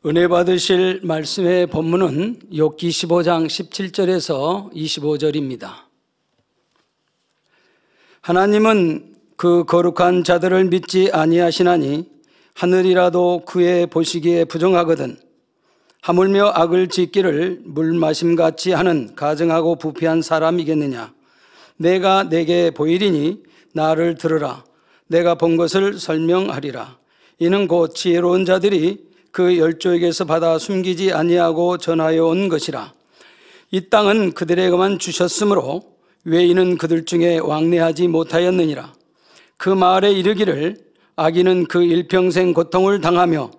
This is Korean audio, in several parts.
은혜 받으실 말씀의 본문은 욥기 15장 17절에서 25절입니다. 하나님은 그 거룩한 자들을 믿지 아니하시나니 하늘이라도 그의 보시기에 부정하거든 하물며 악을 짓기를 물마심같이 하는 가증하고 부패한 사람이겠느냐. 내가 내게 보이리니 나를 들으라. 내가 본 것을 설명하리라. 이는 곧 지혜로운 자들이 그 열조에게서 받아 숨기지 아니하고 전하여 온 것이라. 이 땅은 그들에게만 주셨으므로 외인은 그들 중에 왕래하지 못하였느니라. 그 말에 이르기를 악인은 그 일평생 고통을 당하며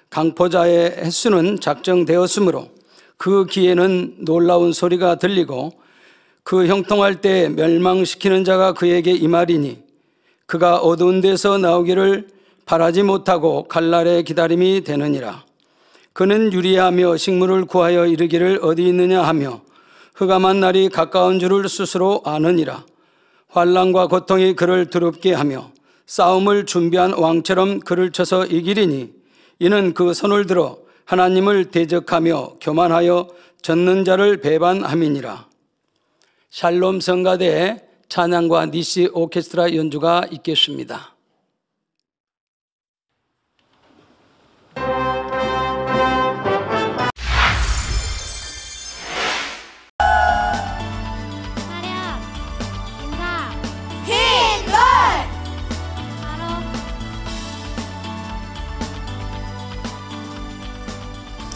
강포자의 횟수는 작정되었으므로 그 귀에는 놀라운 소리가 들리고 그 형통할 때 멸망시키는 자가 그에게 임하리니 그가 어두운 데서 나오기를 바라지 못하고 칼날의 기다림이 되느니라. 그는 유리하며 식물을 구하여 이르기를 어디 있느냐 하며 흑암한 날이 가까운 줄을 스스로 아느니라. 환난과 고통이 그를 두렵게 하며 싸움을 준비한 왕처럼 그를 쳐서 이기리니 이는 그 손을 들어 하나님을 대적하며 교만하여 젖는 자를 배반함이니라. 샬롬 성가대의 찬양과 니시 오케스트라 연주가 있겠습니다.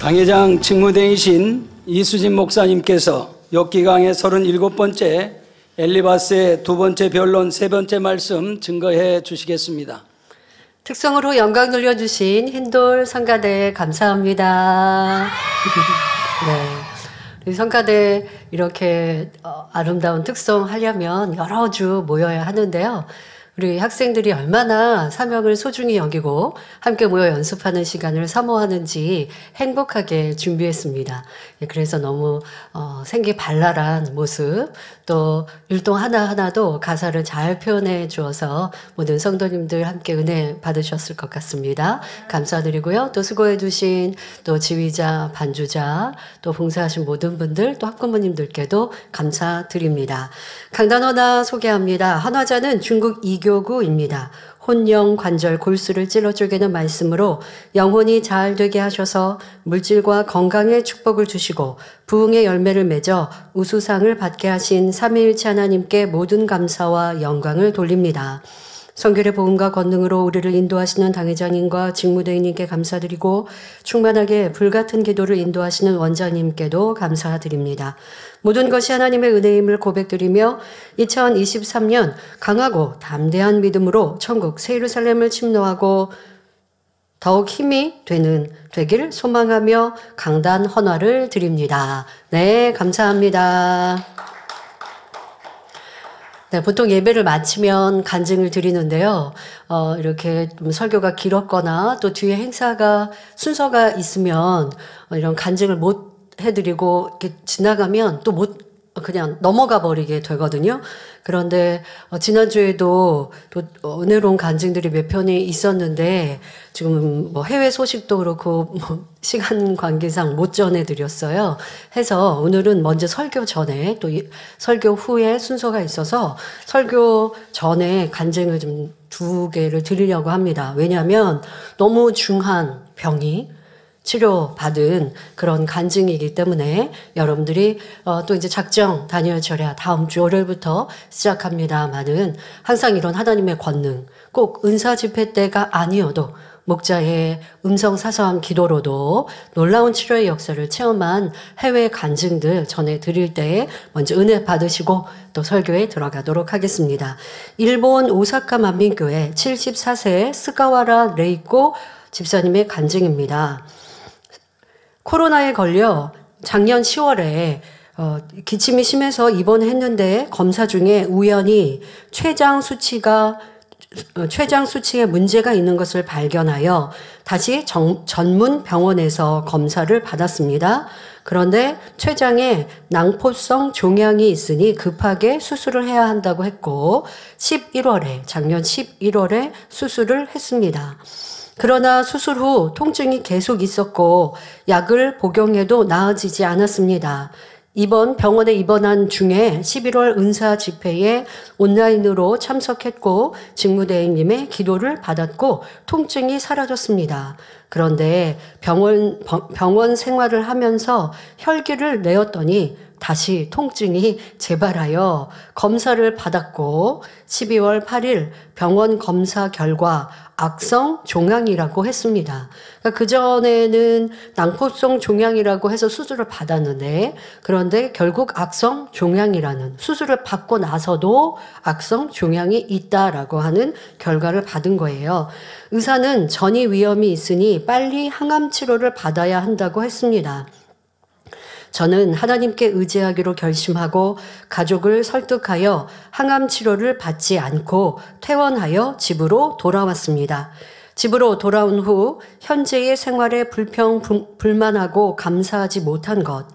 당회장 직무대이신 이수진 목사님께서 욥기 강의 37번째 엘리바스의 두 번째 변론 세 번째 말씀 증거해 주시겠습니다. 특성으로 영광 돌려주신 흰돌 성가대 감사합니다. 네, 우리 성가대 이렇게 아름다운 특성 하려면 여러 주 모여야 하는데요. 우리 학생들이 얼마나 사명을 소중히 여기고 함께 모여 연습하는 시간을 사모하는지 행복하게 준비했습니다. 그래서 너무 생기발랄한 모습, 또 율동 하나하나도 가사를 잘 표현해 주어서 모든 성도님들 함께 은혜 받으셨을 것 같습니다. 감사드리고요. 또 수고해 주신 또 지휘자, 반주자, 또 봉사하신 모든 분들, 또 학부모님들께도 감사드립니다. 강단원화 소개합니다. 한화자는 중국 이교구입니다. 혼영, 관절, 골수를 찔러 쪼개는 말씀으로 영혼이 잘 되게 하셔서 물질과 건강의 축복을 주시고 부흥의 열매를 맺어 우수상을 받게 하신 삼위일체 하나님께 모든 감사와 영광을 돌립니다. 성결의 복음과 권능으로 우리를 인도하시는 당회장님과 직무대행님께 감사드리고 충만하게 불같은 기도를 인도하시는 원장님께도 감사드립니다. 모든 것이 하나님의 은혜임을 고백드리며 2023년 강하고 담대한 믿음으로 천국 새 예루살렘을 침노하고 더욱 힘이 되길 소망하며 강단 헌화를 드립니다. 네, 감사합니다. 네, 보통 예배를 마치면 간증을 드리는데요. 이렇게 좀 설교가 길었거나 또 뒤에 행사가 순서가 있으면 이런 간증을 못 해드리고 이렇게 지나가면 또 그냥 넘어가 버리게 되거든요. 그런데 지난주에도 또 은혜로운 간증들이 몇 편이 있었는데 지금 뭐 해외 소식도 그렇고 뭐 시간 관계상 못 전해드렸어요. 해서 오늘은 먼저 설교 전에 또 설교 후에 순서가 있어서 설교 전에 간증을 좀 2개를 드리려고 합니다. 왜냐하면 너무 중한 병이 치료받은 그런 간증이기 때문에 여러분들이 또 이제 작정 다니엘 절야 다음 주 월요일부터 시작합니다만은 항상 이런 하나님의 권능 꼭 은사 집회 때가 아니어도 목자의 음성 사서함 기도로도 놀라운 치료의 역사를 체험한 해외 간증들 전해드릴 때 먼저 은혜 받으시고 또 설교에 들어가도록 하겠습니다. 일본 오사카 만민교회 74세 스가와라 레이코 집사님의 간증입니다. 코로나에 걸려 작년 10월에 기침이 심해서 입원했는데 검사 중에 우연히 췌장 수치에 문제가 있는 것을 발견하여 다시 전문 병원에서 검사를 받았습니다. 그런데 췌장에 낭포성 종양이 있으니 급하게 수술을 해야 한다고 했고 작년 11월에 수술을 했습니다. 그러나 수술 후 통증이 계속 있었고 약을 복용해도 나아지지 않았습니다. 이번 병원에 입원한 중에 11월 은사 집회에 온라인으로 참석했고 직무대행님의 기도를 받았고 통증이 사라졌습니다. 그런데 병원 생활을 하면서 혈기를 내었더니 다시 통증이 재발하여 검사를 받았고 12월 8일 병원 검사 결과 악성 종양이라고 했습니다. 그러니까 그전에는 낭포성 종양이라고 해서 수술을 받았는데 그런데 결국 악성 종양이라는 수술을 받고 나서도 악성 종양이 있다라고 하는 결과를 받은 거예요. 의사는 전이 위험이 있으니 빨리 항암 치료를 받아야 한다고 했습니다. 저는 하나님께 의지하기로 결심하고 가족을 설득하여 항암 치료를 받지 않고 퇴원하여 집으로 돌아왔습니다. 집으로 돌아온 후 현재의 생활에 불만하고 감사하지 못한 것,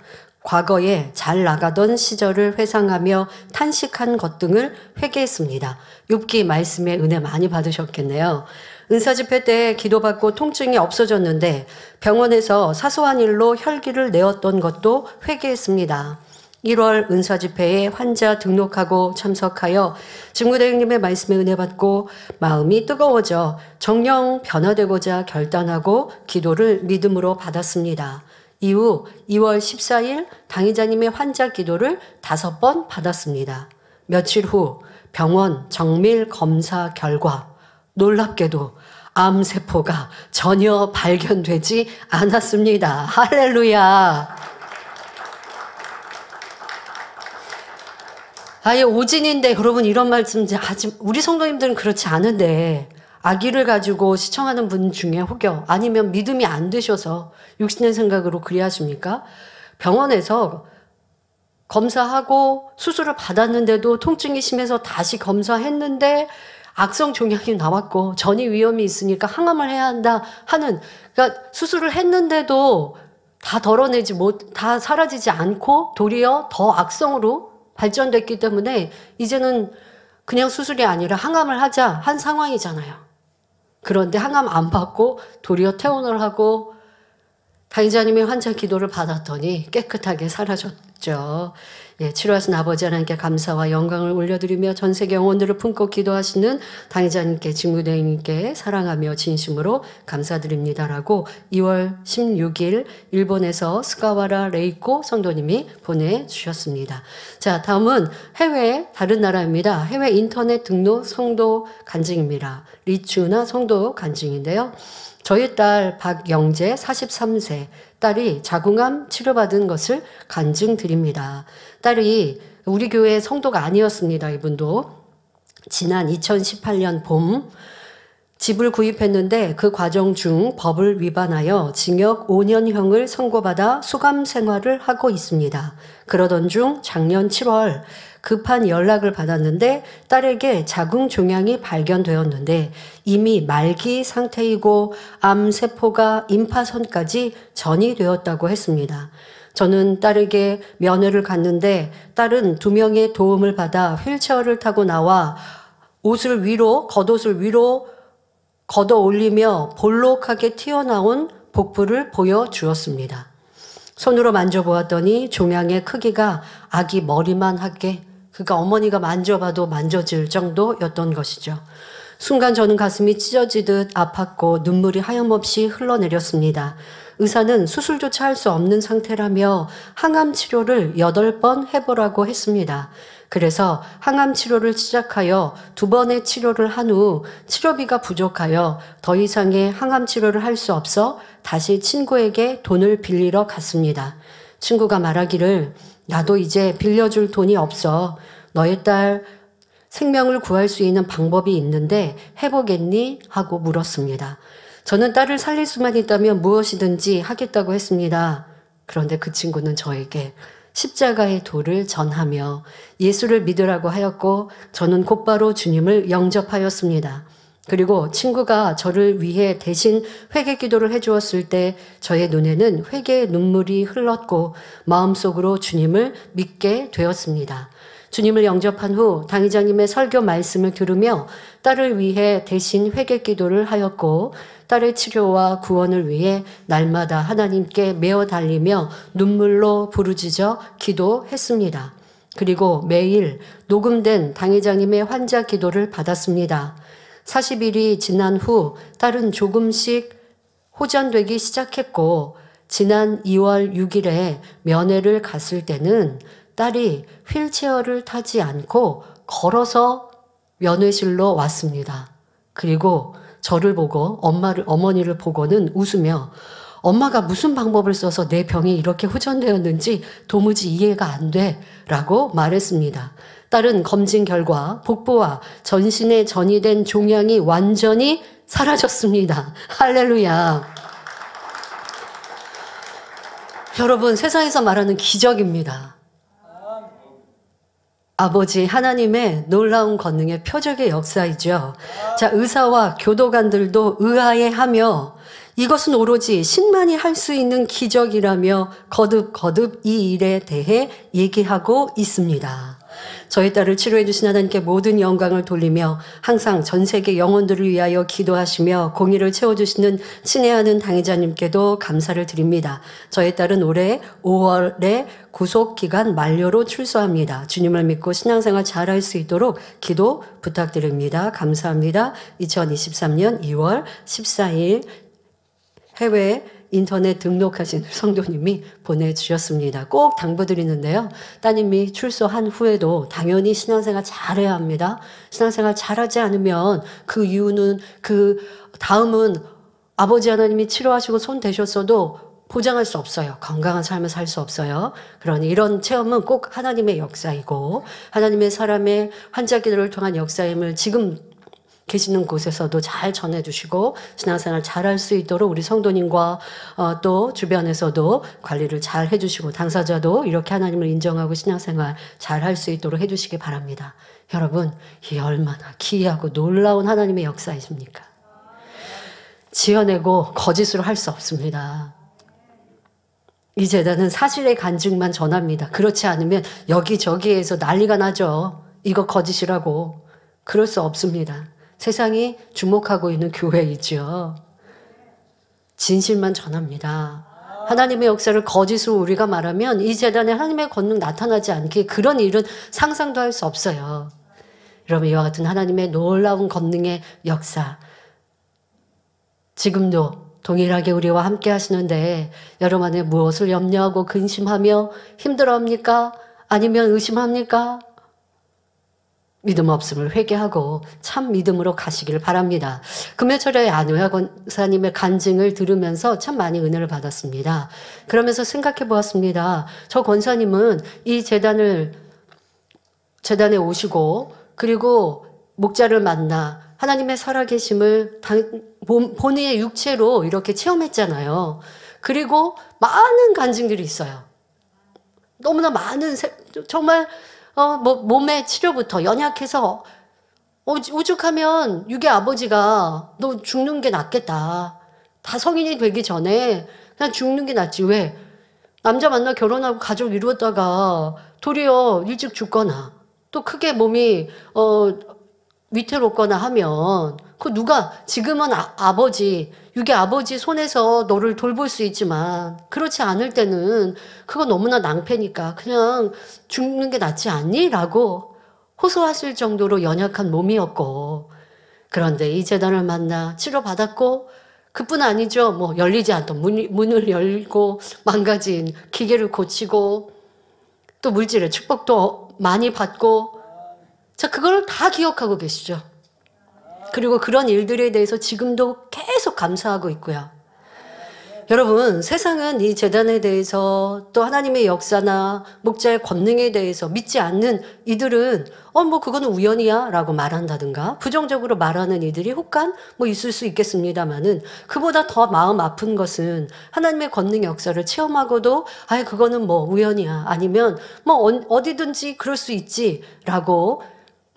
과거에 잘 나가던 시절을 회상하며 탄식한 것 등을 회개했습니다. 욥기 말씀에 은혜 많이 받으셨겠네요. 은사집회 때 기도받고 통증이 없어졌는데 병원에서 사소한 일로 혈기를 내었던 것도 회개했습니다. 1월 은사집회에 환자 등록하고 참석하여 직무대행님의 말씀에 은혜 받고 마음이 뜨거워져 정령 변화되고자 결단하고 기도를 믿음으로 받았습니다. 이후 2월 14일 당의자님의 환자 기도를 5번 받았습니다. 며칠 후 병원 정밀 검사 결과 놀랍게도 암세포가 전혀 발견되지 않았습니다. 할렐루야. 아예 오진인데 여러분 이런 말씀 아직 우리 성도님들은 그렇지 않은데 아기를 가지고 시청하는 분 중에 혹여 아니면 믿음이 안 되셔서 육신의 생각으로 그리하십니까? 병원에서 검사하고 수술을 받았는데도 통증이 심해서 다시 검사했는데 악성 종양이 나왔고 전이 위험이 있으니까 항암을 해야 한다 하는 그러니까 수술을 했는데도 다 사라지지 않고 도리어 더 악성으로 발전됐기 때문에 이제는 그냥 수술이 아니라 항암을 하자 한 상황이잖아요. 그런데 항암 안 받고 도리어 퇴원을 하고 당의자님의 환자 기도를 받았더니 깨끗하게 사라졌죠. 예, 치료하신 아버지 하나님께 감사와 영광을 올려드리며 전 세계 영혼들을 품고 기도하시는 당의자님께 직무대행님께 사랑하며 진심으로 감사드립니다라고 2월 16일 일본에서 스가와라 레이코 성도님이 보내주셨습니다. 자, 다음은 해외 다른 나라입니다. 해외 인터넷 등록 성도 간증입니다. 리추나 성도 간증인데요. 저희 딸 박영재 43세 딸이 자궁암 치료받은 것을 간증드립니다. 딸이 우리 교회 성도가 아니었습니다. 이분도 지난 2018년 봄 집을 구입했는데 그 과정 중 법을 위반하여 징역 5년형을 선고받아 수감 생활을 하고 있습니다. 그러던 중 작년 7월 급한 연락을 받았는데 딸에게 자궁 종양이 발견되었는데 이미 말기 상태이고 암세포가 임파선까지 전이되었다고 했습니다. 저는 딸에게 면회를 갔는데 딸은 2명의 도움을 받아 휠체어를 타고 나와 겉옷을 위로 걷어 올리며 볼록하게 튀어나온 복부를 보여주었습니다. 손으로 만져보았더니 종양의 크기가 아기 머리만 하게 그러니까 어머니가 만져봐도 만져질 정도였던 것이죠. 순간 저는 가슴이 찢어지듯 아팠고 눈물이 하염없이 흘러내렸습니다. 의사는 수술조차 할 수 없는 상태라며 항암 치료를 8번 해보라고 했습니다. 그래서 항암 치료를 시작하여 2번의 치료를 한 후 치료비가 부족하여 더 이상의 항암 치료를 할 수 없어 다시 친구에게 돈을 빌리러 갔습니다. 친구가 말하기를 나도 이제 빌려줄 돈이 없어. 너의 딸 생명을 구할 수 있는 방법이 있는데 해보겠니? 하고 물었습니다. 저는 딸을 살릴 수만 있다면 무엇이든지 하겠다고 했습니다. 그런데 그 친구는 저에게 십자가의 도를 전하며 예수를 믿으라고 하였고 저는 곧바로 주님을 영접하였습니다. 그리고 친구가 저를 위해 대신 회개 기도를 해주었을 때 저의 눈에는 회개의 눈물이 흘렀고 마음속으로 주님을 믿게 되었습니다. 주님을 영접한 후 당회장님의 설교 말씀을 들으며 딸을 위해 대신 회개 기도를 하였고 딸의 치료와 구원을 위해 날마다 하나님께 메어 달리며 눈물로 부르짖어 기도했습니다. 그리고 매일 녹음된 당회장님의 환자 기도를 받았습니다. 40일이 지난 후 딸은 조금씩 호전되기 시작했고 지난 2월 6일에 면회를 갔을 때는 딸이 휠체어를 타지 않고 걸어서 면회실로 왔습니다. 그리고 저를 보고 어머니를 보고는 웃으며 엄마가 무슨 방법을 써서 내 병이 이렇게 호전되었는지 도무지 이해가 안 돼 라고 말했습니다. 딸은 검진 결과 복부와 전신에 전이된 종양이 완전히 사라졌습니다. 할렐루야. 여러분, 세상에서 말하는 기적입니다. 아버지 하나님의 놀라운 권능의 표적의 역사이죠. 자, 의사와 교도관들도 의아해하며 이것은 오로지 신만이 할 수 있는 기적이라며 거듭 이 일에 대해 얘기하고 있습니다. 저희 딸을 치료해 주신 하나님께 모든 영광을 돌리며 항상 전 세계 영혼들을 위하여 기도하시며 공의를 채워주시는 친애하는 당회자님께도 감사를 드립니다. 저희 딸은 올해 5월에 구속기간 만료로 출소합니다. 주님을 믿고 신앙생활 잘할 수 있도록 기도 부탁드립니다. 감사합니다. 2023년 2월 14일 해외 인터넷 등록하신 성도님이 보내주셨습니다. 꼭 당부드리는데요. 따님이 출소한 후에도 당연히 신앙생활 잘해야 합니다. 신앙생활 잘하지 않으면 그 이유는 다음은 아버지 하나님이 치료하시고 손 대셨어도 보장할 수 없어요. 건강한 삶을 살 수 없어요. 그러니 이런 체험은 꼭 하나님의 역사이고 하나님의 사람의 환자 기도를 통한 역사임을 지금 계시는 곳에서도 잘 전해주시고 신앙생활 잘할 수 있도록 우리 성도님과 또 주변에서도 관리를 잘 해주시고 당사자도 이렇게 하나님을 인정하고 신앙생활 잘할 수 있도록 해주시기 바랍니다. 여러분, 이게 얼마나 기이하고 놀라운 하나님의 역사이십니까? 지어내고 거짓으로 할 수 없습니다. 이 재단은 사실의 간증만 전합니다. 그렇지 않으면 여기저기에서 난리가 나죠. 이거 거짓이라고. 그럴 수 없습니다. 세상이 주목하고 있는 교회이죠. 진실만 전합니다. 하나님의 역사를 거짓으로 우리가 말하면 이 재단에 하나님의 권능 나타나지 않게 그런 일은 상상도 할 수 없어요. 여러분, 이와 같은 하나님의 놀라운 권능의 역사 지금도 동일하게 우리와 함께 하시는데 여러분 안에 무엇을 염려하고 근심하며 힘들어합니까? 아니면 의심합니까? 믿음 없음을 회개하고 참 믿음으로 가시기를 바랍니다. 금요철에 안우야 권사님의 간증을 들으면서 참 많이 은혜를 받았습니다. 그러면서 생각해 보았습니다. 저 권사님은 이 재단에 오시고 그리고 목자를 만나 하나님의 살아계심을 본인의 육체로 이렇게 체험했잖아요. 그리고 많은 간증들이 있어요. 너무나 많은 정말 몸의 치료부터 연약해서 오죽하면 육의 아버지가 너 죽는 게 낫겠다. 다 성인이 되기 전에 그냥 죽는 게 낫지. 왜? 남자 만나 결혼하고 가족 이루었다가 도리어 일찍 죽거나 또 크게 몸이 위태롭거나 하면 그 누가 지금은 육의 아버지 손에서 너를 돌볼 수 있지만 그렇지 않을 때는 그거 너무나 낭패니까 그냥 죽는 게 낫지 않니? 라고 호소하실 정도로 연약한 몸이었고 그런데 이 재단을 만나 치료받았고 그뿐 아니죠. 뭐 열리지 않던 문을 열고 망가진 기계를 고치고 또 물질의 축복도 많이 받고 자, 그걸 다 기억하고 계시죠. 그리고 그런 일들에 대해서 지금도 계속 감사하고 있고요. 여러분, 세상은 이 재단에 대해서 또 하나님의 역사나 목자의 권능에 대해서 믿지 않는 이들은 뭐 그거는 우연이야 라고 말한다든가 부정적으로 말하는 이들이 혹간 뭐 있을 수 있겠습니다만은 그보다 더 마음 아픈 것은 하나님의 권능 역사를 체험하고도 그거는 뭐 우연이야 아니면 뭐 어디든지 그럴 수 있지 라고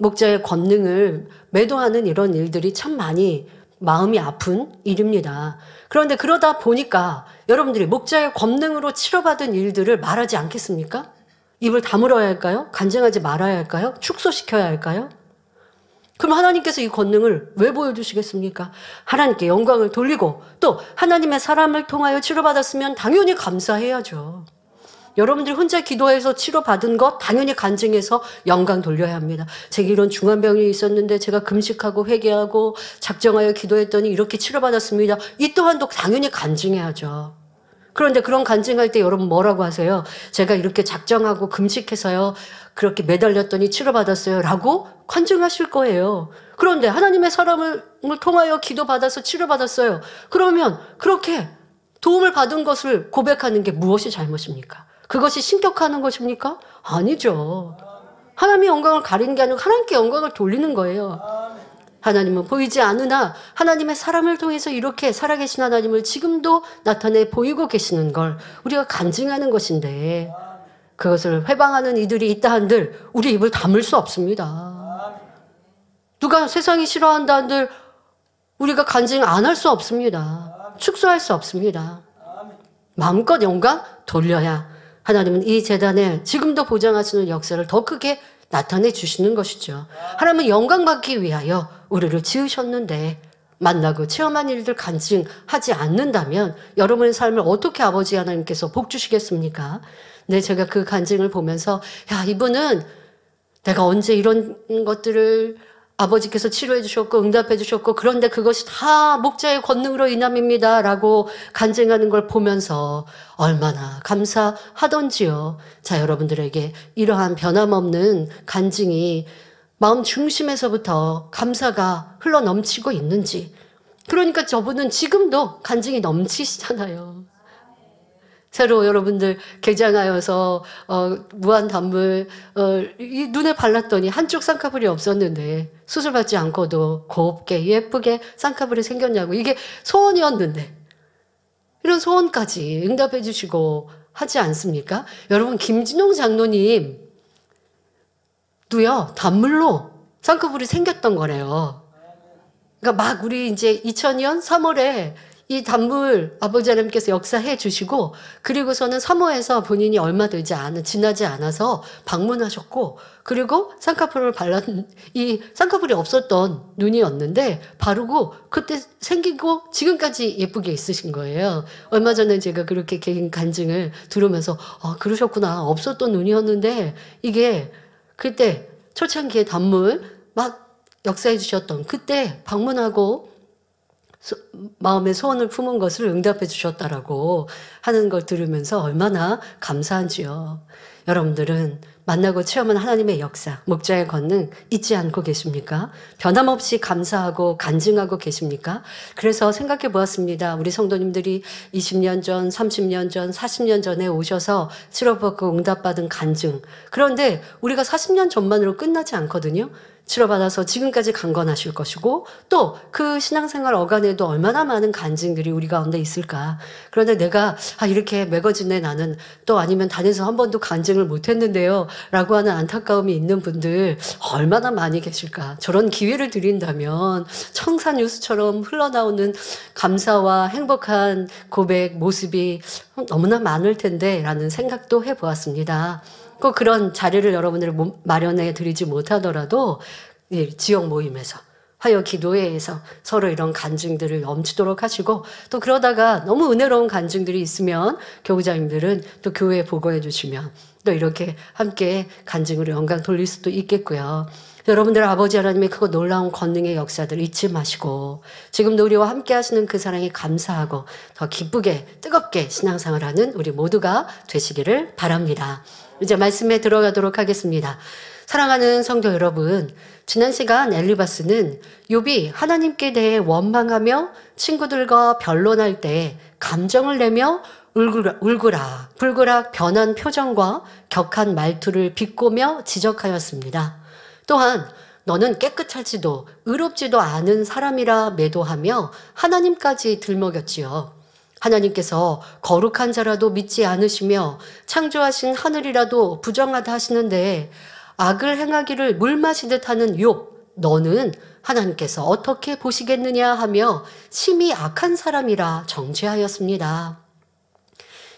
목자의 권능을 매도하는 이런 일들이 참 많이 마음이 아픈 일입니다. 그런데 그러다 보니까 여러분들이 목자의 권능으로 치료받은 일들을 말하지 않겠습니까? 입을 다물어야 할까요? 간증하지 말아야 할까요? 축소시켜야 할까요? 그럼 하나님께서 이 권능을 왜 보여주시겠습니까? 하나님께 영광을 돌리고 또 하나님의 사람을 통하여 치료받았으면 당연히 감사해야죠. 여러분들이 혼자 기도해서 치료받은 것 당연히 간증해서 영광 돌려야 합니다. 제가 이런 중환병이 있었는데 제가 금식하고 회개하고 작정하여 기도했더니 이렇게 치료받았습니다. 이 또한도 당연히 간증해야죠. 그런데 그런 간증할 때 여러분 뭐라고 하세요? 제가 이렇게 작정하고 금식해서요. 그렇게 매달렸더니 치료받았어요. 라고 간증하실 거예요. 그런데 하나님의 사람을 통하여 기도받아서 치료받았어요. 그러면 그렇게 도움을 받은 것을 고백하는 게 무엇이 잘못입니까? 그것이 신격화하는 것입니까? 아니죠. 하나님의 영광을 가리는 게 아니고 하나님께 영광을 돌리는 거예요. 하나님은 보이지 않으나 하나님의 사람을 통해서 이렇게 살아계신 하나님을 지금도 나타내 보이고 계시는 걸 우리가 간증하는 것인데 그것을 회방하는 이들이 있다 한들 우리 입을 다물 수 없습니다. 누가 세상이 싫어한다 한들 우리가 간증 안 할 수 없습니다. 축소할 수 없습니다. 마음껏 영광 돌려야 하나님은 이 재단에 지금도 보장하시는 역사를 더 크게 나타내 주시는 것이죠. 하나님은 영광 받기 위하여 우리를 지으셨는데 만나고 체험한 일들 간증하지 않는다면 여러분의 삶을 어떻게 아버지 하나님께서 복 주시겠습니까? 네, 제가 그 간증을 보면서 야, 이분은 내가 언제 이런 것들을 아버지께서 치료해 주셨고 응답해 주셨고 그런데 그것이 다 목자의 권능으로 인함입니다 라고 간증하는 걸 보면서 얼마나 감사하던지요. 자, 여러분들에게 이러한 변함없는 간증이 마음 중심에서부터 감사가 흘러넘치고 있는지. 그러니까 저분은 지금도 간증이 넘치시잖아요. 새로 여러분들 개장하여서 무한 단물 이 눈에 발랐더니 한쪽 쌍꺼풀이 없었는데 수술받지 않고도 곱게 예쁘게 쌍꺼풀이 생겼냐고. 이게 소원이었는데 이런 소원까지 응답해 주시고 하지 않습니까? 여러분 김진용 장로님 도요 단물로 쌍꺼풀이 생겼던 거래요. 그러니까 막 우리 이제 2000년 3월에 이 단물 아버지 하나님께서 역사해 주시고 그리고서는 사모에서 본인이 얼마 지나지 않아서 방문하셨고 그리고 쌍꺼풀을 이 쌍꺼풀이 없었던 눈이었는데 바르고 그때 생기고 지금까지 예쁘게 있으신 거예요. 얼마 전에 제가 그렇게 개인 간증을 들으면서 그러셨구나. 없었던 눈이었는데 이게 그때 초창기에 단물 막 역사해 주셨던 그때 방문하고 마음의 소원을 품은 것을 응답해 주셨다라고 하는 걸 들으면서 얼마나 감사한지요. 여러분들은 만나고 체험한 하나님의 역사, 목자의 권능 잊지 않고 계십니까? 변함없이 감사하고 간증하고 계십니까? 그래서 생각해 보았습니다. 우리 성도님들이 20년 전, 30년 전, 40년 전에 오셔서 치료받고 응답받은 간증. 그런데 우리가 40년 전만으로 끝나지 않거든요. 치료받아서 지금까지 강건하실 것이고 또 그 신앙생활 어간에도 얼마나 많은 간증들이 우리 가운데 있을까. 그런데 내가 이렇게 매거진에 나는 또 아니면 단에서 한 번도 간증을 못했는데요 라고 하는 안타까움이 있는 분들 얼마나 많이 계실까. 저런 기회를 드린다면 청산유수처럼 흘러나오는 감사와 행복한 고백 모습이 너무나 많을 텐데 라는 생각도 해보았습니다. 꼭 그런 자리를 여러분들 마련해 드리지 못하더라도 지역 모임에서 화요 기도회에서 서로 이런 간증들을 넘치도록 하시고 또 그러다가 너무 은혜로운 간증들이 있으면 교우자님들은 또 교회에 보고해 주시면 또 이렇게 함께 간증으로 영광 돌릴 수도 있겠고요. 여러분들 아버지 하나님의 크고 놀라운 권능의 역사들 잊지 마시고 지금도 우리와 함께 하시는 그 사랑에 감사하고 더 기쁘게 뜨겁게 신앙생활하는 우리 모두가 되시기를 바랍니다. 이제 말씀에 들어가도록 하겠습니다. 사랑하는 성도 여러분, 지난 시간 엘리바스는 욥이 하나님께 대해 원망하며 친구들과 변론할 때 감정을 내며 울그락 변한 표정과 격한 말투를 비꼬며 지적하였습니다. 또한 너는 깨끗하지도 의롭지도 않은 사람이라 매도하며 하나님까지 들먹였지요. 하나님께서 거룩한 자라도 믿지 않으시며 창조하신 하늘이라도 부정하다 하시는데 악을 행하기를 물 마시듯 하는 욥, 너는 하나님께서 어떻게 보시겠느냐 하며 심히 악한 사람이라 정죄하였습니다.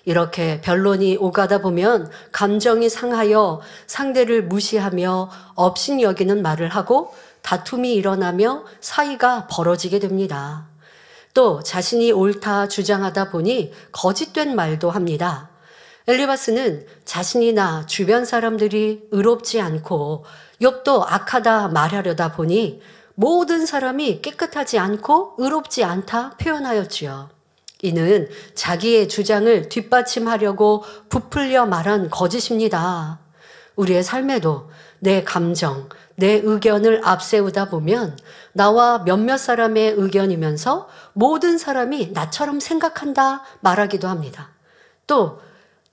이렇게 변론이 오가다 보면 감정이 상하여 상대를 무시하며 업신여기는 말을 하고 다툼이 일어나며 사이가 벌어지게 됩니다. 또 자신이 옳다 주장하다 보니 거짓된 말도 합니다. 엘리바스는 자신이나 주변 사람들이 의롭지 않고 욥도 악하다 말하려다 보니 모든 사람이 깨끗하지 않고 의롭지 않다 표현하였지요. 이는 자기의 주장을 뒷받침하려고 부풀려 말한 거짓입니다. 우리의 삶에도 내 감정, 내 의견을 앞세우다 보면 나와 몇몇 사람의 의견이면서 모든 사람이 나처럼 생각한다 말하기도 합니다. 또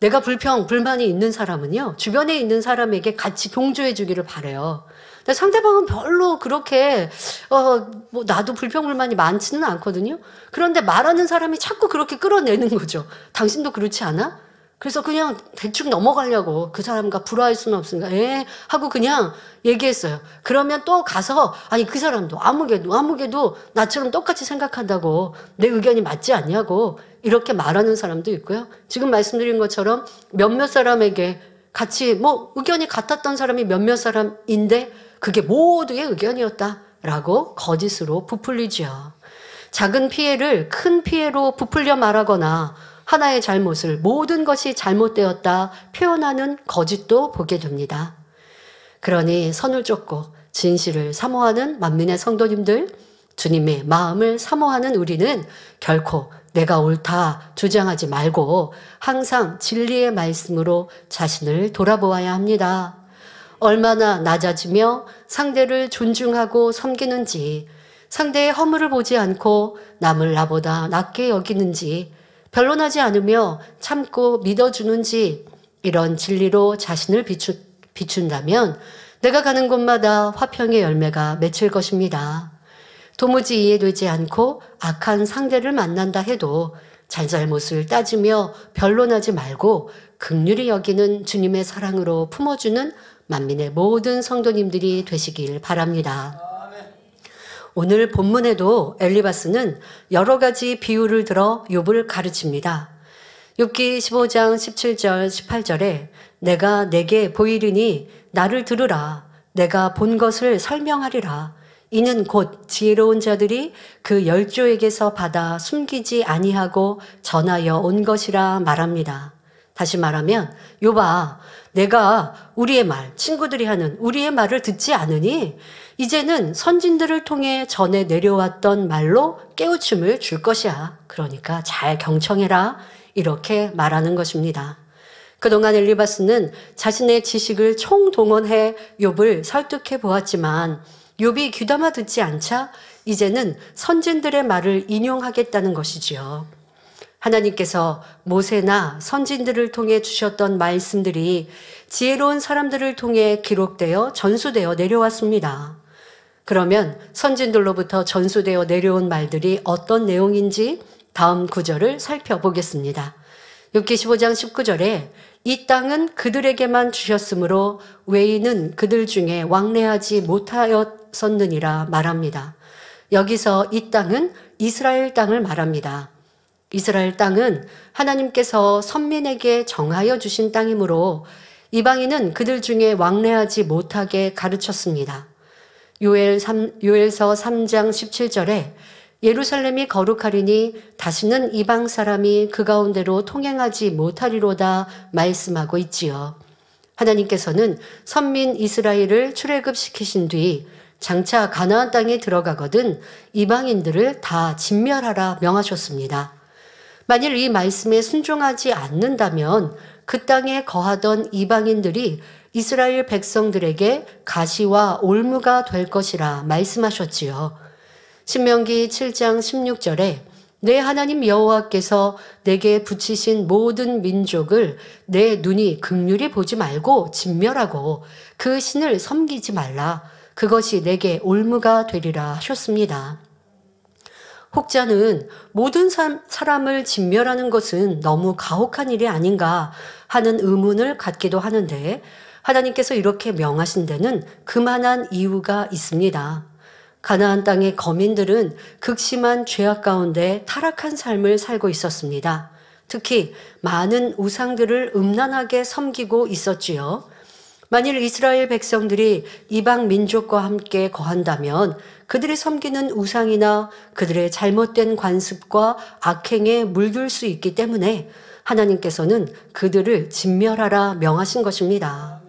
내가 불만이 있는 사람은요, 주변에 있는 사람에게 같이 동조해 주기를 바라요. 근데 상대방은 별로 그렇게 나도 불평불만이 많지는 않거든요. 그런데 말하는 사람이 자꾸 그렇게 끌어내는 거죠. 당신도 그렇지 않아? 그래서 그냥 대충 넘어가려고, 그 사람과 불화할 수는 없으니까 하고 그냥 얘기했어요. 그러면 또 가서 아니 그 사람도 아무개도 나처럼 똑같이 생각한다고, 내 의견이 맞지 않냐고 이렇게 말하는 사람도 있고요. 지금 말씀드린 것처럼 몇몇 사람에게 같이 의견이 같았던 사람이 몇몇 사람인데 그게 모두의 의견이었다라고 거짓으로 부풀리죠. 작은 피해를 큰 피해로 부풀려 말하거나 하나의 잘못을 모든 것이 잘못되었다 표현하는 거짓도 보게 됩니다. 그러니 선을 쫓고 진실을 사모하는 만민의 성도님들, 주님의 마음을 사모하는 우리는 결코 내가 옳다 주장하지 말고 항상 진리의 말씀으로 자신을 돌아보아야 합니다. 얼마나 낮아지며 상대를 존중하고 섬기는지, 상대의 허물을 보지 않고 남을 나보다 낮게 여기는지, 변론하지 않으며 참고 믿어주는지, 이런 진리로 자신을 비춘다면 내가 가는 곳마다 화평의 열매가 맺힐 것입니다. 도무지 이해되지 않고 악한 상대를 만난다 해도 잘잘못을 따지며 변론하지 말고 긍휼히 여기는 주님의 사랑으로 품어주는 만민의 모든 성도님들이 되시길 바랍니다. 오늘 본문에도 엘리바스는 여러 가지 비유를 들어 욥을 가르칩니다. 욥기 15장 17절 18절에 내가 내게 보이리니 나를 들으라. 내가 본 것을 설명하리라. 이는 곧 지혜로운 자들이 그 열조에게서 받아 숨기지 아니하고 전하여 온 것이라 말합니다. 다시 말하면 욥아, 내가 우리의 말, 친구들이 하는 우리의 말을 듣지 않으니 이제는 선진들을 통해 전해 내려왔던 말로 깨우침을 줄 것이야. 그러니까 잘 경청해라. 이렇게 말하는 것입니다. 그동안 엘리바스는 자신의 지식을 총동원해 욥을 설득해 보았지만 욥이 귀담아 듣지 않자 이제는 선진들의 말을 인용하겠다는 것이지요. 하나님께서 모세나 선진들을 통해 주셨던 말씀들이 지혜로운 사람들을 통해 기록되어 전수되어 내려왔습니다. 그러면 선진들로부터 전수되어 내려온 말들이 어떤 내용인지 다음 구절을 살펴보겠습니다. 욥기 15장 19절에 이 땅은 그들에게만 주셨으므로 외인은 그들 중에 왕래하지 못하였었느니라 말합니다. 여기서 이 땅은 이스라엘 땅을 말합니다. 이스라엘 땅은 하나님께서 선민에게 정하여 주신 땅이므로 이방인은 그들 중에 왕래하지 못하게 가르쳤습니다. 요엘서 3장 17절에 예루살렘이 거룩하리니 다시는 이방 사람이 그 가운데로 통행하지 못하리로다 말씀하고 있지요. 하나님께서는 선민 이스라엘을 출애굽시키신 뒤 장차 가나안 땅에 들어가거든 이방인들을 다 진멸하라 명하셨습니다. 만일 이 말씀에 순종하지 않는다면 그 땅에 거하던 이방인들이 이스라엘 백성들에게 가시와 올무가 될 것이라 말씀하셨지요. 신명기 7장 16절에 내 하나님 여호와께서 내게 붙이신 모든 민족을 내 눈이 긍휼히 보지 말고 진멸하고 그 신을 섬기지 말라. 그것이 내게 올무가 되리라 하셨습니다. 혹자는 모든 사람을 진멸하는 것은 너무 가혹한 일이 아닌가 하는 의문을 갖기도 하는데 하나님께서 이렇게 명하신 데는 그만한 이유가 있습니다. 가나안 땅의 거민들은 극심한 죄악 가운데 타락한 삶을 살고 있었습니다. 특히 많은 우상들을 음란하게 섬기고 있었지요. 만일 이스라엘 백성들이 이방 민족과 함께 거한다면 그들이 섬기는 우상이나 그들의 잘못된 관습과 악행에 물들 수 있기 때문에 하나님께서는 그들을 진멸하라 명하신 것입니다.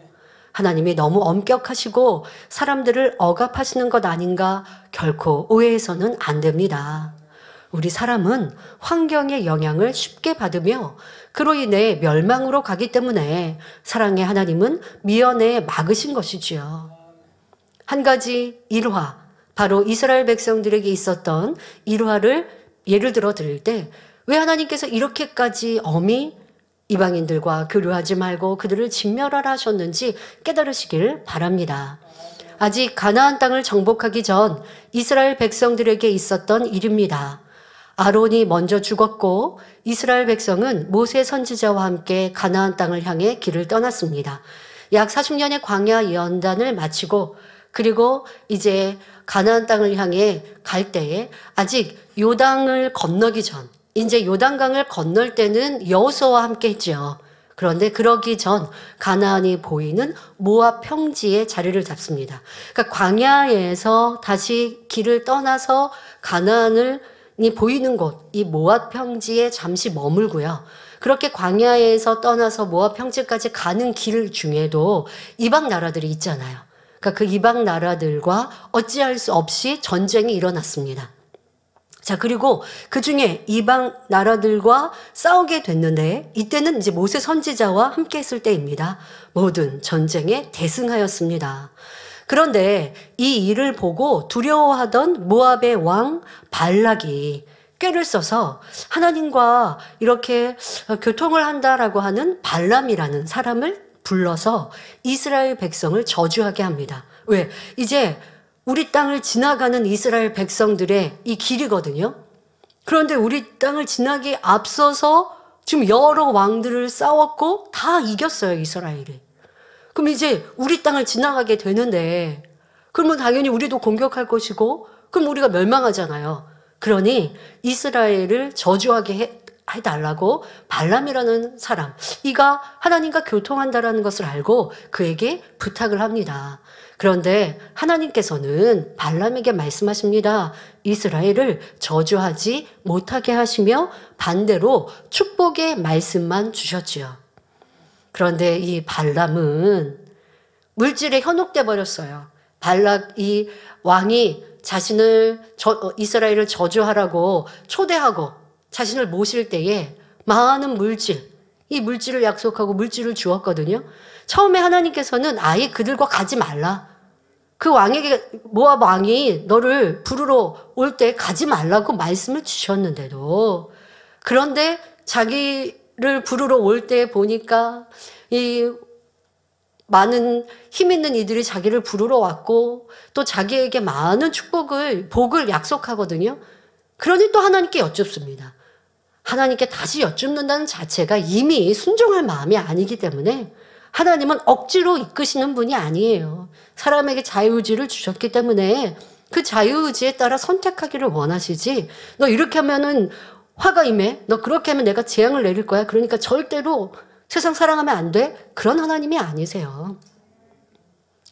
하나님이 너무 엄격하시고 사람들을 억압하시는 것 아닌가 결코 오해해서는 안 됩니다. 우리 사람은 환경의 영향을 쉽게 받으며 그로 인해 멸망으로 가기 때문에 사랑의 하나님은 미연에 막으신 것이지요. 한 가지 일화, 바로 이스라엘 백성들에게 있었던 일화를 예를 들어 드릴 때 왜 하나님께서 이렇게까지 엄히 이방인들과 교류하지 말고 그들을 진멸하라 하셨는지 깨달으시길 바랍니다. 아직 가나안 땅을 정복하기 전 이스라엘 백성들에게 있었던 일입니다. 아론이 먼저 죽었고 이스라엘 백성은 모세 선지자와 함께 가나안 땅을 향해 길을 떠났습니다. 약 40년의 광야 연단을 마치고 그리고 이제 가나안 땅을 향해 갈 때에 아직 요단을 건너기 전, 이제 요단강을 건널 때는 여호수아와 함께 했죠. 그런데 그러기 전 가나안이 보이는 모압 평지에 자리를 잡습니다. 그러니까 광야에서 다시 길을 떠나서 가나안을 보이는 곳, 이 모압 평지에 잠시 머물고요. 그렇게 광야에서 떠나서 모압 평지까지 가는 길 중에도 이방 나라들이 있잖아요. 그러니까 그 이방 나라들과 어찌할 수 없이 전쟁이 일어났습니다. 자, 그리고 그 중에 이방 나라들과 싸우게 됐는데 이때는 이제 모세 선지자와 함께 했을 때입니다. 모든 전쟁에 대승하였습니다. 그런데 이 일을 보고 두려워하던 모압의 왕 발락이 꾀를 써서 하나님과 이렇게 교통을 한다라고 하는 발람이라는 사람을 불러서 이스라엘 백성을 저주하게 합니다. 왜? 이제 우리 땅을 지나가는 이스라엘 백성들의 이 길이거든요. 그런데 우리 땅을 지나기 앞서서 지금 여러 왕들을 싸웠고 다 이겼어요, 이스라엘이. 그럼 이제 우리 땅을 지나가게 되는데 그러면 당연히 우리도 공격할 것이고 그럼 우리가 멸망하잖아요. 그러니 이스라엘을 저주하게 해달라고 발람이라는 사람, 이가 하나님과 교통한다라는 것을 알고 그에게 부탁을 합니다. 그런데 하나님께서는 발람에게 말씀하십니다. 이스라엘을 저주하지 못하게 하시며 반대로 축복의 말씀만 주셨지요. 그런데 이 발람은 물질에 현혹돼 버렸어요. 발락 이 왕이 자신을 이스라엘을 저주하라고 초대하고 자신을 모실 때에 많은 물질, 이 물질을 약속하고 물질을 주었거든요. 처음에 하나님께서는 아예 그들과 가지 말라. 그 왕에게 모압 왕이 너를 부르러 올 때 가지 말라고 말씀을 주셨는데도 그런데 자기를 부르러 올 때 보니까 이 많은 힘 있는 이들이 자기를 부르러 왔고 또 자기에게 많은 복을 약속하거든요. 그러니 또 하나님께 여쭙습니다. 하나님께 다시 여쭙는다는 자체가 이미 순종할 마음이 아니기 때문에 하나님은 억지로 이끄시는 분이 아니에요. 사람에게 자유의지를 주셨기 때문에 그 자유의지에 따라 선택하기를 원하시지, 너 이렇게 하면은 화가 임해, 너 그렇게 하면 내가 재앙을 내릴 거야, 그러니까 절대로 세상 사랑하면 안 돼, 그런 하나님이 아니세요.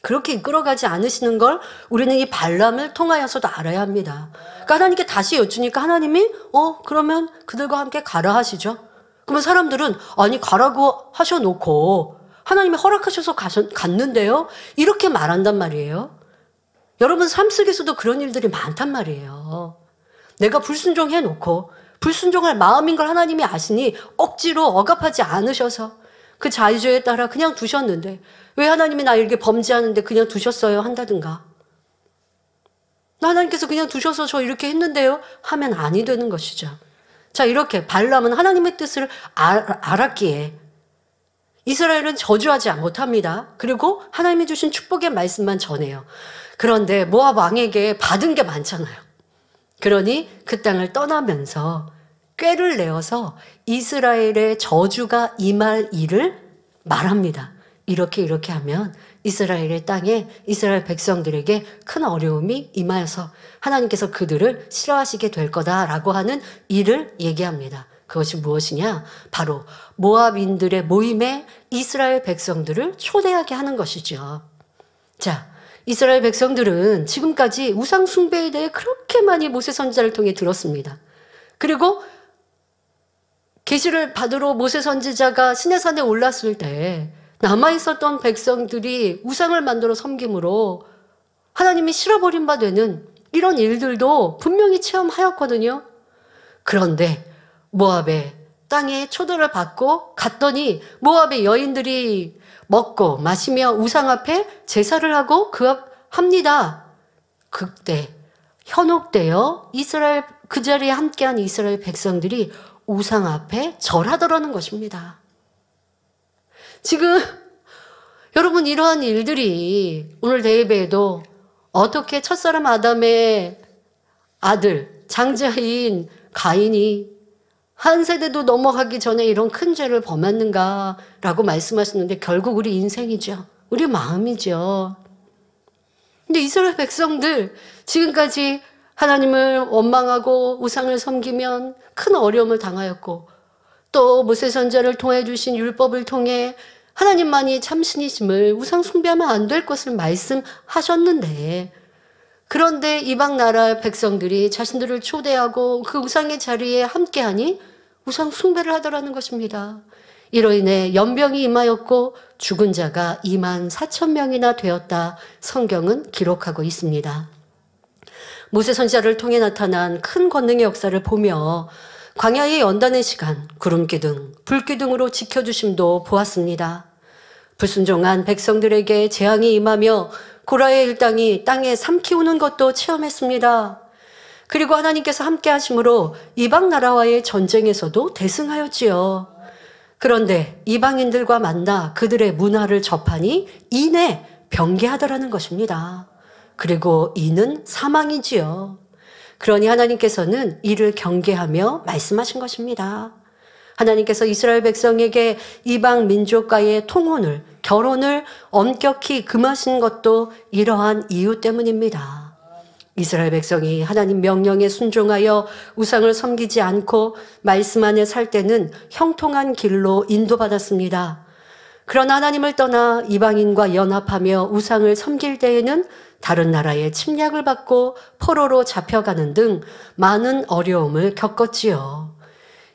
그렇게 이끌어가지 않으시는 걸 우리는 이 발람을 통하여서도 알아야 합니다. 그러니까 하나님께 다시 여쭈니까 하나님이 그러면 그들과 함께 가라 하시죠. 그러면 사람들은 아니 가라고 하셔놓고 하나님이 허락하셔서 갔는데요, 이렇게 말한단 말이에요. 여러분 삶 속에서도 그런 일들이 많단 말이에요. 내가 불순종해놓고 불순종할 마음인 걸 하나님이 아시니 억지로 억압하지 않으셔서 그 자유주의에 따라 그냥 두셨는데, 왜 하나님이 나 이렇게 범죄하는데 그냥 두셨어요 한다든가, 하나님께서 그냥 두셔서 저 이렇게 했는데요 하면 아니 되는 것이죠. 자, 이렇게 발람은 하나님의 뜻을 알았기에 이스라엘은 저주하지 못합니다. 그리고 하나님이 주신 축복의 말씀만 전해요. 그런데 모압 왕에게 받은 게 많잖아요. 그러니 그 땅을 떠나면서 꾀를 내어서 이스라엘의 저주가 임할 일을 말합니다. 이렇게 하면 이스라엘의 땅에 이스라엘 백성들에게 큰 어려움이 임하여서 하나님께서 그들을 싫어하시게 될 거다라고 하는 일을 얘기합니다. 그것이 무엇이냐? 바로 모압인들의 모임에 이스라엘 백성들을 초대하게 하는 것이죠. 자, 이스라엘 백성들은 지금까지 우상 숭배에 대해 그렇게 많이 모세 선지자를 통해 들었습니다. 그리고 계시를 받으러 모세 선지자가 시내산에 올랐을 때 남아있었던 백성들이 우상을 만들어 섬김으로 하나님이 싫어버린 바 되는 이런 일들도 분명히 체험하였거든요. 그런데 모압의 땅에 초대를 받고 갔더니 모압의 여인들이 먹고 마시며 우상 앞에 제사를 하고 합니다. 그때 현혹되어 이스라엘 그 자리에 함께한 이스라엘 백성들이 우상 앞에 절하더라는 것입니다. 지금 여러분 이러한 일들이 오늘 대예배에도 어떻게 첫사람 아담의 아들 장자인 가인이 한 세대도 넘어가기 전에 이런 큰 죄를 범했는가라고 말씀하셨는데 결국 우리 인생이죠. 우리 마음이죠. 근데 이스라엘 백성들 지금까지 하나님을 원망하고 우상을 섬기면 큰 어려움을 당하였고 또 모세 선지자를 통해 주신 율법을 통해 하나님만이 참신이심을 우상 숭배하면 안 될 것을 말씀하셨는데 그런데 이방 나라 백성들이 자신들을 초대하고 그 우상의 자리에 함께하니 우상 숭배를 하더라는 것입니다. 이로 인해 연병이 임하였고 죽은 자가 24,000명이나 되었다. 성경은 기록하고 있습니다. 모세 선지자를 통해 나타난 큰 권능의 역사를 보며 광야의 연단의 시간, 구름기둥, 불기둥으로 지켜주심도 보았습니다. 불순종한 백성들에게 재앙이 임하며 고라의 일당이 땅에 삼키우는 것도 체험했습니다. 그리고 하나님께서 함께 하심으로 이방 나라와의 전쟁에서도 대승하였지요. 그런데 이방인들과 만나 그들의 문화를 접하니 이내 변개하더라는 것입니다. 그리고 이는 사망이지요. 그러니 하나님께서는 이를 경계하며 말씀하신 것입니다. 하나님께서 이스라엘 백성에게 이방 민족과의 통혼을, 결혼을 엄격히 금하신 것도 이러한 이유 때문입니다. 이스라엘 백성이 하나님 명령에 순종하여 우상을 섬기지 않고 말씀 안에 살 때는 형통한 길로 인도받았습니다. 그러나 하나님을 떠나 이방인과 연합하며 우상을 섬길 때에는 다른 나라의 침략을 받고 포로로 잡혀가는 등 많은 어려움을 겪었지요.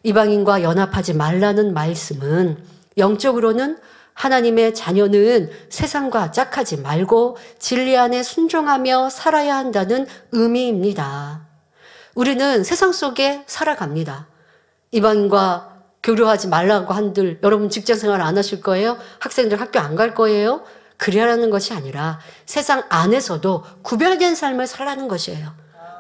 이방인과 연합하지 말라는 말씀은 영적으로는 하나님의 자녀는 세상과 짝하지 말고 진리 안에 순종하며 살아야 한다는 의미입니다. 우리는 세상 속에 살아갑니다. 이방인과 교류하지 말라고 한들 여러분 직장생활 안 하실 거예요? 학생들 학교 안 갈 거예요? 그래야라는 것이 아니라 세상 안에서도 구별된 삶을 살라는 것이에요.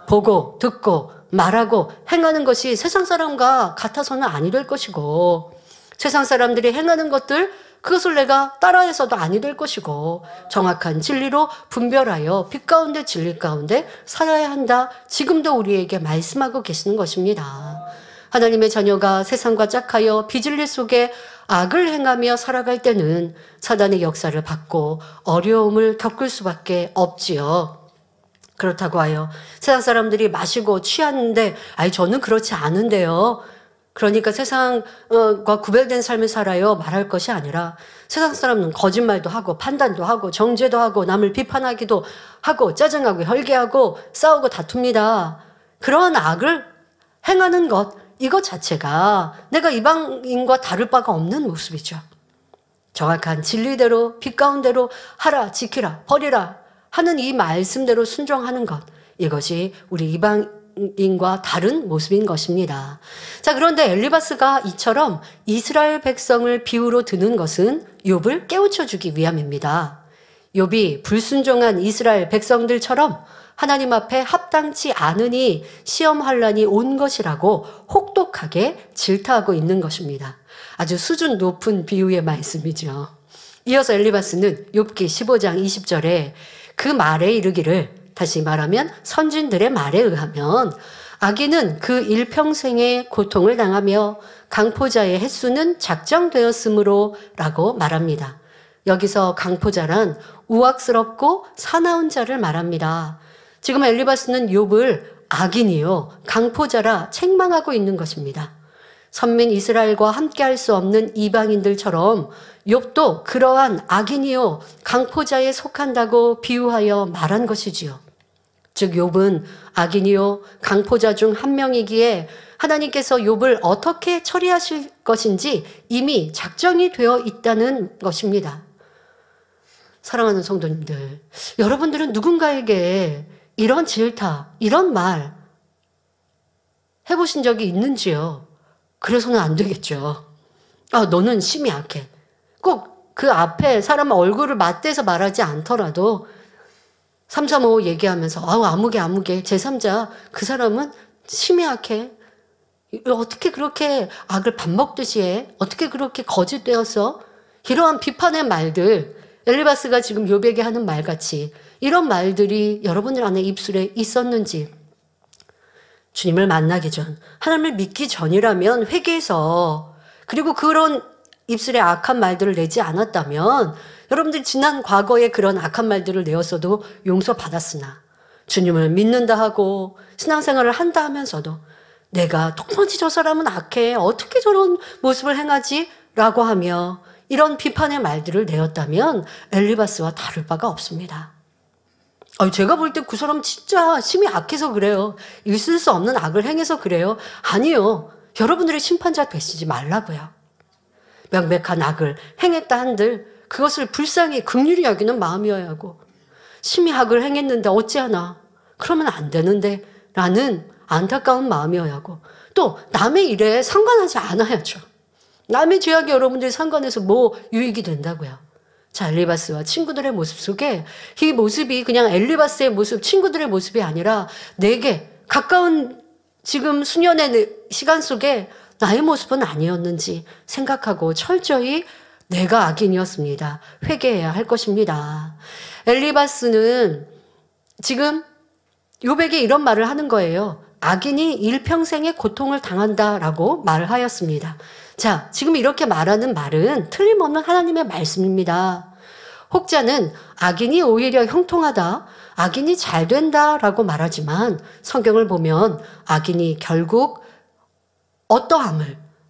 보고 듣고 말하고 행하는 것이 세상 사람과 같아서는 아니 될 것이고 세상 사람들이 행하는 것들 그것을 내가 따라해서도 아니 될 것이고 정확한 진리로 분별하여 빛 가운데 진리 가운데 살아야 한다. 지금도 우리에게 말씀하고 계시는 것입니다. 하나님의 자녀가 세상과 짝하여 비진리 속에 악을 행하며 살아갈 때는 사단의 역사를 받고 어려움을 겪을 수밖에 없지요. 그렇다고 하여 세상 사람들이 마시고 취하는데 저는 그렇지 않은데요. 그러니까 세상과 구별된 삶을 살아요 말할 것이 아니라 세상 사람은 거짓말도 하고 판단도 하고 정죄도 하고 남을 비판하기도 하고 짜증하고 혈기하고 싸우고 다툽니다. 그러한 악을 행하는 것 이것 자체가 내가 이방인과 다를 바가 없는 모습이죠. 정확한 진리대로 빛 가운데로 하라 지키라 버리라 하는 이 말씀대로 순종하는 것 이것이 우리 이방인과 다른 모습인 것입니다. 자, 그런데 엘리바스가 이처럼 이스라엘 백성을 비유로 드는 것은 욥을 깨우쳐 주기 위함입니다. 욥이 불순종한 이스라엘 백성들처럼 하나님 앞에 합당치 않으니 시험 환란이 온 것이라고 혹독하게 질타하고 있는 것입니다. 아주 수준 높은 비유의 말씀이죠. 이어서 엘리바스는 욥기 15장 20절에 그 말에 이르기를 다시 말하면 선진들의 말에 의하면 악인은 그 일평생의 고통을 당하며 강포자의 횟수는 작정되었으므로 라고 말합니다. 여기서 강포자란 우악스럽고 사나운 자를 말합니다. 지금 엘리바스는 욥을 악인이요 강포자라 책망하고 있는 것입니다. 선민 이스라엘과 함께할 수 없는 이방인들처럼 욥도 그러한 악인이요 강포자에 속한다고 비유하여 말한 것이지요. 즉 욥은 악인이요 강포자 중 한 명이기에 하나님께서 욥을 어떻게 처리하실 것인지 이미 작정이 되어 있다는 것입니다. 사랑하는 성도님들, 여러분들은 누군가에게 이런 질타, 이런 말 해보신 적이 있는지요? 그래서는 안 되겠죠. 너는 심히 약해. 꼭 그 앞에 사람 얼굴을 맞대서 말하지 않더라도 335 얘기하면서 아무개 제3자 그 사람은 심히 약해. 어떻게 그렇게 악을 밥 먹듯이 해? 어떻게 그렇게 거짓되어서? 이러한 비판의 말들, 엘리바스가 지금 욥에게 하는 말같이 이런 말들이 여러분들 안에 입술에 있었는지, 주님을 만나기 전, 하나님을 믿기 전이라면 회개해서, 그리고 그런 입술에 악한 말들을 내지 않았다면 여러분들 지난 과거에 그런 악한 말들을 내었어도 용서받았으나 주님을 믿는다 하고 신앙생활을 한다 하면서도 내가 도무지 저 사람은 악해, 어떻게 저런 모습을 행하지? 라고 하며 이런 비판의 말들을 내었다면 엘리바스와 다를 바가 없습니다. 제가 볼 때 그 사람 진짜 심히 악해서 그래요. 있을 수 없는 악을 행해서 그래요. 아니요. 여러분들의 심판자 되시지 말라고요. 명백한 악을 행했다 한들 그것을 불쌍히 긍휼히 여기는 마음이어야 하고, 심히 악을 행했는데 어찌하나 그러면 안 되는데 라는 안타까운 마음이어야 하고, 또 남의 일에 상관하지 않아야죠. 남의 죄악이 여러분들이 상관해서 뭐 유익이 된다고요. 자, 엘리바스와 친구들의 모습 속에 이 모습이 그냥 엘리바스의 모습, 친구들의 모습이 아니라 내게 가까운 지금 수년의 시간 속에 나의 모습은 아니었는지 생각하고 철저히 내가 악인이었습니다. 회개해야 할 것입니다. 엘리바스는 지금 욥에게 이런 말을 하는 거예요. 악인이 일평생의 고통을 당한다라고 말을 하였습니다. 자, 지금 이렇게 말하는 말은 틀림없는 하나님의 말씀입니다. 혹자는 악인이 오히려 형통하다, 악인이 잘 된다라고 말하지만 성경을 보면 악인이 결국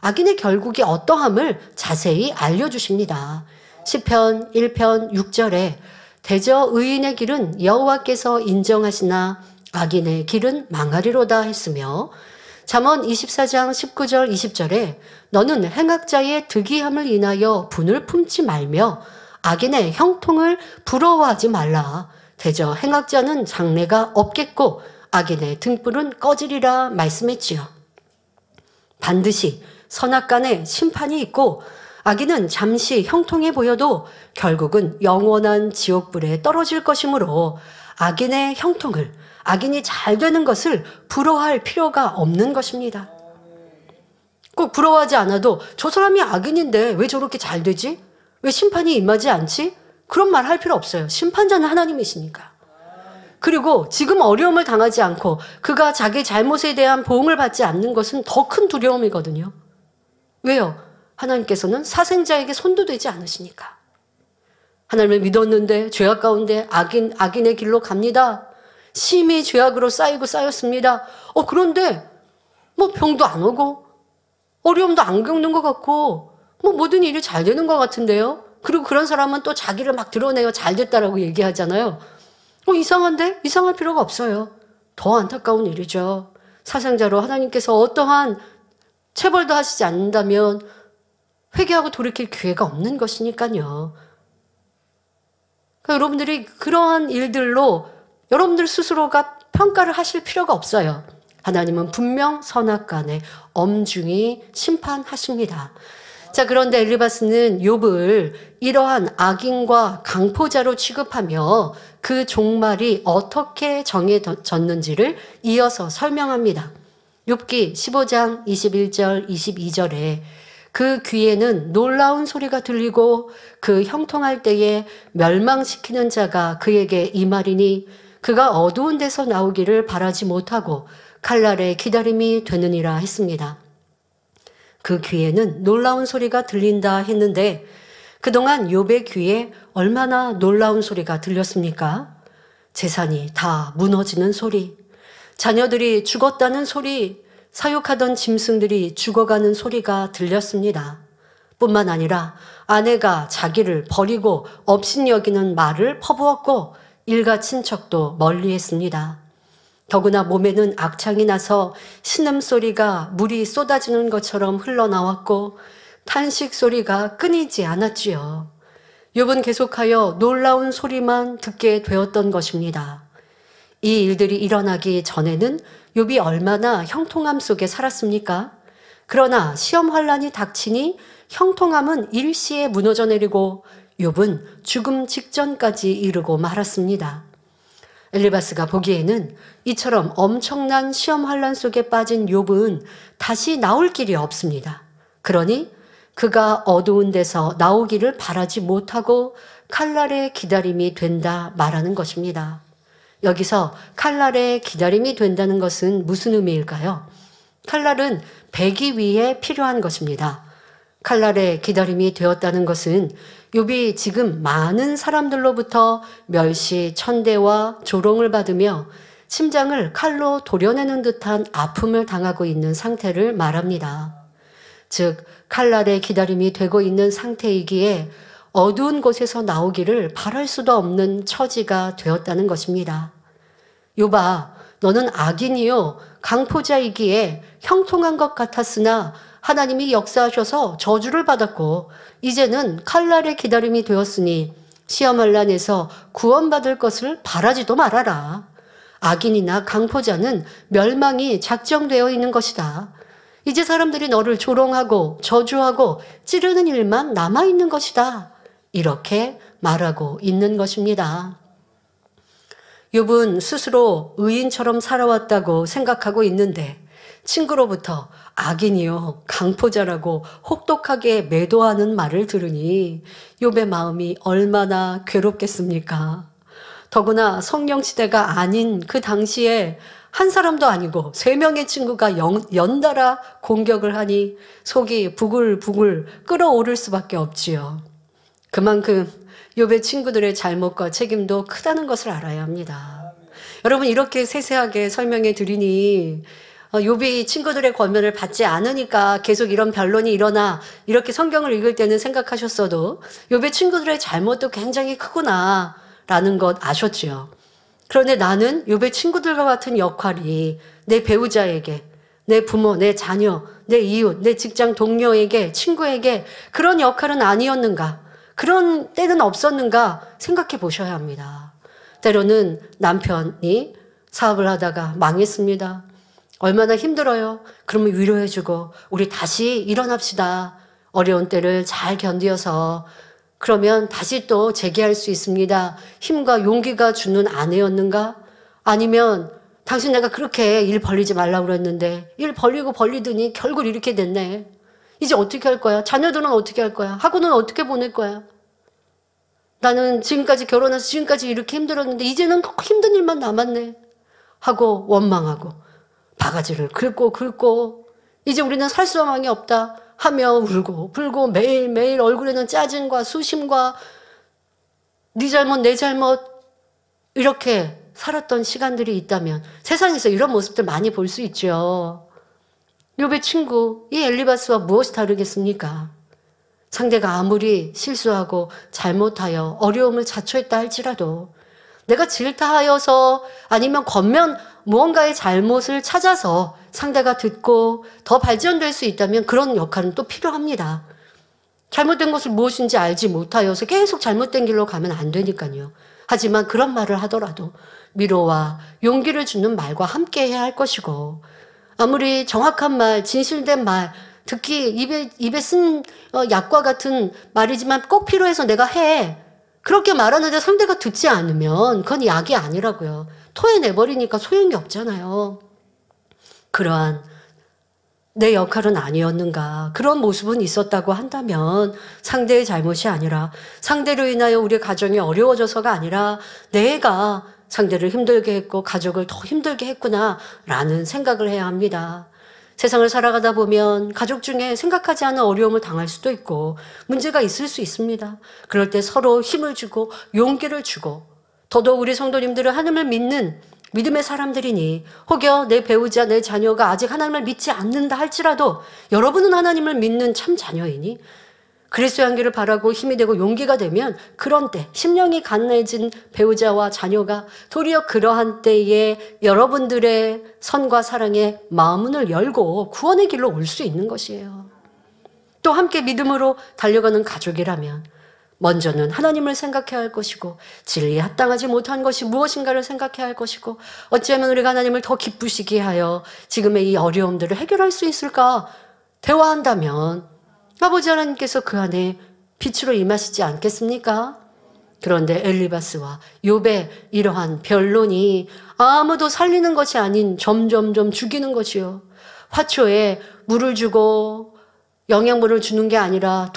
악인의 결국이 어떠함을 자세히 알려주십니다. 시편 1편 6절에 대저 의인의 길은 여호와께서 인정하시나 악인의 길은 망하리로다 했으며, 잠언 24장 19절 20절에 너는 행악자의 득이함을 인하여 분을 품지 말며 악인의 형통을 부러워하지 말라. 대저 행악자는 장래가 없겠고 악인의 등불은 꺼지리라 말씀했지요. 반드시 선악간에 심판이 있고 악인은 잠시 형통해 보여도 결국은 영원한 지옥불에 떨어질 것이므로 악인의 형통을, 악인이 잘 되는 것을 부러워할 필요가 없는 것입니다. 꼭 부러워하지 않아도 저 사람이 악인인데 왜 저렇게 잘 되지? 왜 심판이 임하지 않지? 그런 말 할 필요 없어요. 심판자는 하나님이시니까. 그리고 지금 어려움을 당하지 않고 그가 자기 잘못에 대한 보응을 받지 않는 것은 더 큰 두려움이거든요. 왜요? 하나님께서는 사생자에게 손도 대지 않으시니까. 하나님을 믿었는데 죄악 가운데 악인의 길로 갑니다. 심히 죄악으로 쌓였습니다. 그런데 뭐 병도 안 오고 어려움도 안 겪는 것 같고 뭐 모든 일이 잘 되는 것 같은데요. 그리고 그런 사람은 또 자기를 막 드러내요. 잘 됐다라고 얘기하잖아요. 이상한데? 이상할 필요가 없어요. 더 안타까운 일이죠. 사상자로 하나님께서 어떠한 체벌도 하시지 않는다면 회개하고 돌이킬 기회가 없는 것이니까요. 그러니까 여러분들이 그러한 일들로 여러분들 스스로가 평가를 하실 필요가 없어요. 하나님은 분명 선악간에 엄중히 심판하십니다. 자, 그런데 엘리바스는 욥을 이러한 악인과 강포자로 취급하며 그 종말이 어떻게 정해졌는지를 이어서 설명합니다. 욥기 15장 21절 22절에 그 귀에는 놀라운 소리가 들리고 그 형통할 때에 멸망시키는 자가 그에게 임하리니 그가 어두운 데서 나오기를 바라지 못하고 칼날의 기다림이 되느니라 했습니다. 그 귀에는 놀라운 소리가 들린다 했는데 그동안 욥의 귀에 얼마나 놀라운 소리가 들렸습니까? 재산이 다 무너지는 소리, 자녀들이 죽었다는 소리, 사육하던 짐승들이 죽어가는 소리가 들렸습니다. 뿐만 아니라 아내가 자기를 버리고 업신여기는 말을 퍼부었고 일가 친척도 멀리했습니다. 더구나 몸에는 악창이 나서 신음소리가 물이 쏟아지는 것처럼 흘러나왔고 탄식 소리가 끊이지 않았지요. 욥은 계속하여 놀라운 소리만 듣게 되었던 것입니다. 이 일들이 일어나기 전에는 욥이 얼마나 형통함 속에 살았습니까? 그러나 시험 환란이 닥치니 형통함은 일시에 무너져 내리고 욥은 죽음 직전까지 이르고 말았습니다. 엘리바스가 보기에는 이처럼 엄청난 시험 환란 속에 빠진 욥은 다시 나올 길이 없습니다. 그러니 그가 어두운 데서 나오기를 바라지 못하고 칼날의 기다림이 된다 말하는 것입니다. 여기서 칼날의 기다림이 된다는 것은 무슨 의미일까요? 칼날은 베기 위해 필요한 것입니다. 칼날의 기다림이 되었다는 것은 욥이 지금 많은 사람들로부터 멸시, 천대와 조롱을 받으며 심장을 칼로 도려내는 듯한 아픔을 당하고 있는 상태를 말합니다. 즉 칼날의 기다림이 되고 있는 상태이기에 어두운 곳에서 나오기를 바랄 수도 없는 처지가 되었다는 것입니다. 욥아, 너는 악인이요 강포자이기에 형통한 것 같았으나 하나님이 역사하셔서 저주를 받았고 이제는 칼날의 기다림이 되었으니 시험 환란에서 구원받을 것을 바라지도 말아라. 악인이나 강포자는 멸망이 작정되어 있는 것이다. 이제 사람들이 너를 조롱하고 저주하고 찌르는 일만 남아있는 것이다. 이렇게 말하고 있는 것입니다. 욥은 스스로 의인처럼 살아왔다고 생각하고 있는데 친구로부터 악인이요 강포자라고 혹독하게 매도하는 말을 들으니 욥의 마음이 얼마나 괴롭겠습니까? 더구나 성령시대가 아닌 그 당시에 한 사람도 아니고 3명의 친구가 연달아 공격을 하니 속이 부글부글 끓어오를 수밖에 없지요. 그만큼 욥의 친구들의 잘못과 책임도 크다는 것을 알아야 합니다. 여러분 이렇게 세세하게 설명해 드리니 욥이 친구들의 권면을 받지 않으니까 계속 이런 변론이 일어나 이렇게 성경을 읽을 때는 생각하셨어도 욥의 친구들의 잘못도 굉장히 크구나 라는 것 아셨지요. 그런데 나는 욥의 친구들과 같은 역할이 내 배우자에게, 내 부모, 내 자녀, 내 이웃, 내 직장 동료에게, 친구에게 그런 역할은 아니었는가? 그런 때는 없었는가 생각해 보셔야 합니다. 때로는 남편이 사업을 하다가 망했습니다. 얼마나 힘들어요. 그러면 위로해주고 우리 다시 일어납시다. 어려운 때를 잘 견디어서 그러면 다시 또 재기할 수 있습니다. 힘과 용기가 주는 아내였는가? 아니면 당신 내가 그렇게 일 벌리지 말라고 그랬는데 일 벌리고 벌리더니 결국 이렇게 됐네. 이제 어떻게 할 거야? 자녀들은 어떻게 할 거야? 학원은 어떻게 보낼 거야? 나는 지금까지 결혼해서 지금까지 이렇게 힘들었는데 이제는 더 힘든 일만 남았네. 하고 원망하고 바가지를 긁고 이제 우리는 살 소망이 없다 하며 울고 불고 매일매일 얼굴에는 짜증과 수심과 네 잘못 내 잘못 이렇게 살았던 시간들이 있다면 세상에서 이런 모습들 많이 볼 수 있죠. 욥의 친구 이 엘리바스와 무엇이 다르겠습니까? 상대가 아무리 실수하고 잘못하여 어려움을 자초했다 할지라도 내가 질타하여서 아니면 겉면 무언가의 잘못을 찾아서 상대가 듣고 더 발전될 수 있다면 그런 역할은 또 필요합니다. 잘못된 것을 무엇인지 알지 못하여서 계속 잘못된 길로 가면 안 되니까요. 하지만 그런 말을 하더라도 위로와 용기를 주는 말과 함께 해야 할 것이고 아무리 정확한 말, 진실된 말, 특히 입에 쓴 약과 같은 말이지만 꼭 필요해서 내가 해. 그렇게 말하는데 상대가 듣지 않으면 그건 약이 아니라고요. 토해내버리니까 소용이 없잖아요. 그러한 내 역할은 아니었는가 그런 모습은 있었다고 한다면 상대의 잘못이 아니라 상대로 인하여 우리 가정이 어려워져서가 아니라 내가 상대를 힘들게 했고 가족을 더 힘들게 했구나 라는 생각을 해야 합니다. 세상을 살아가다 보면 가족 중에 생각하지 않은 어려움을 당할 수도 있고 문제가 있을 수 있습니다. 그럴 때 서로 힘을 주고 용기를 주고 더더욱 우리 성도님들은 하나님을 믿는 믿음의 사람들이니 혹여 내 배우자, 내 자녀가 아직 하나님을 믿지 않는다 할지라도 여러분은 하나님을 믿는 참 자녀이니 그리스도의 향기를 바라고 힘이 되고 용기가 되면 그런 때 심령이 간해진 배우자와 자녀가 도리어 그러한 때에 여러분들의 선과 사랑에 마음문을 열고 구원의 길로 올 수 있는 것이에요. 또 함께 믿음으로 달려가는 가족이라면 먼저는 하나님을 생각해야 할 것이고 진리에 합당하지 못한 것이 무엇인가를 생각해야 할 것이고 어찌하면 우리가 하나님을 더 기쁘시게 하여 지금의 이 어려움들을 해결할 수 있을까 대화한다면 아버지 하나님께서 그 안에 빛으로 임하시지 않겠습니까? 그런데 엘리바스와 욥의 이러한 변론이 아무도 살리는 것이 아닌 점점점 죽이는 것이요. 화초에 물을 주고 영양분을 주는 게 아니라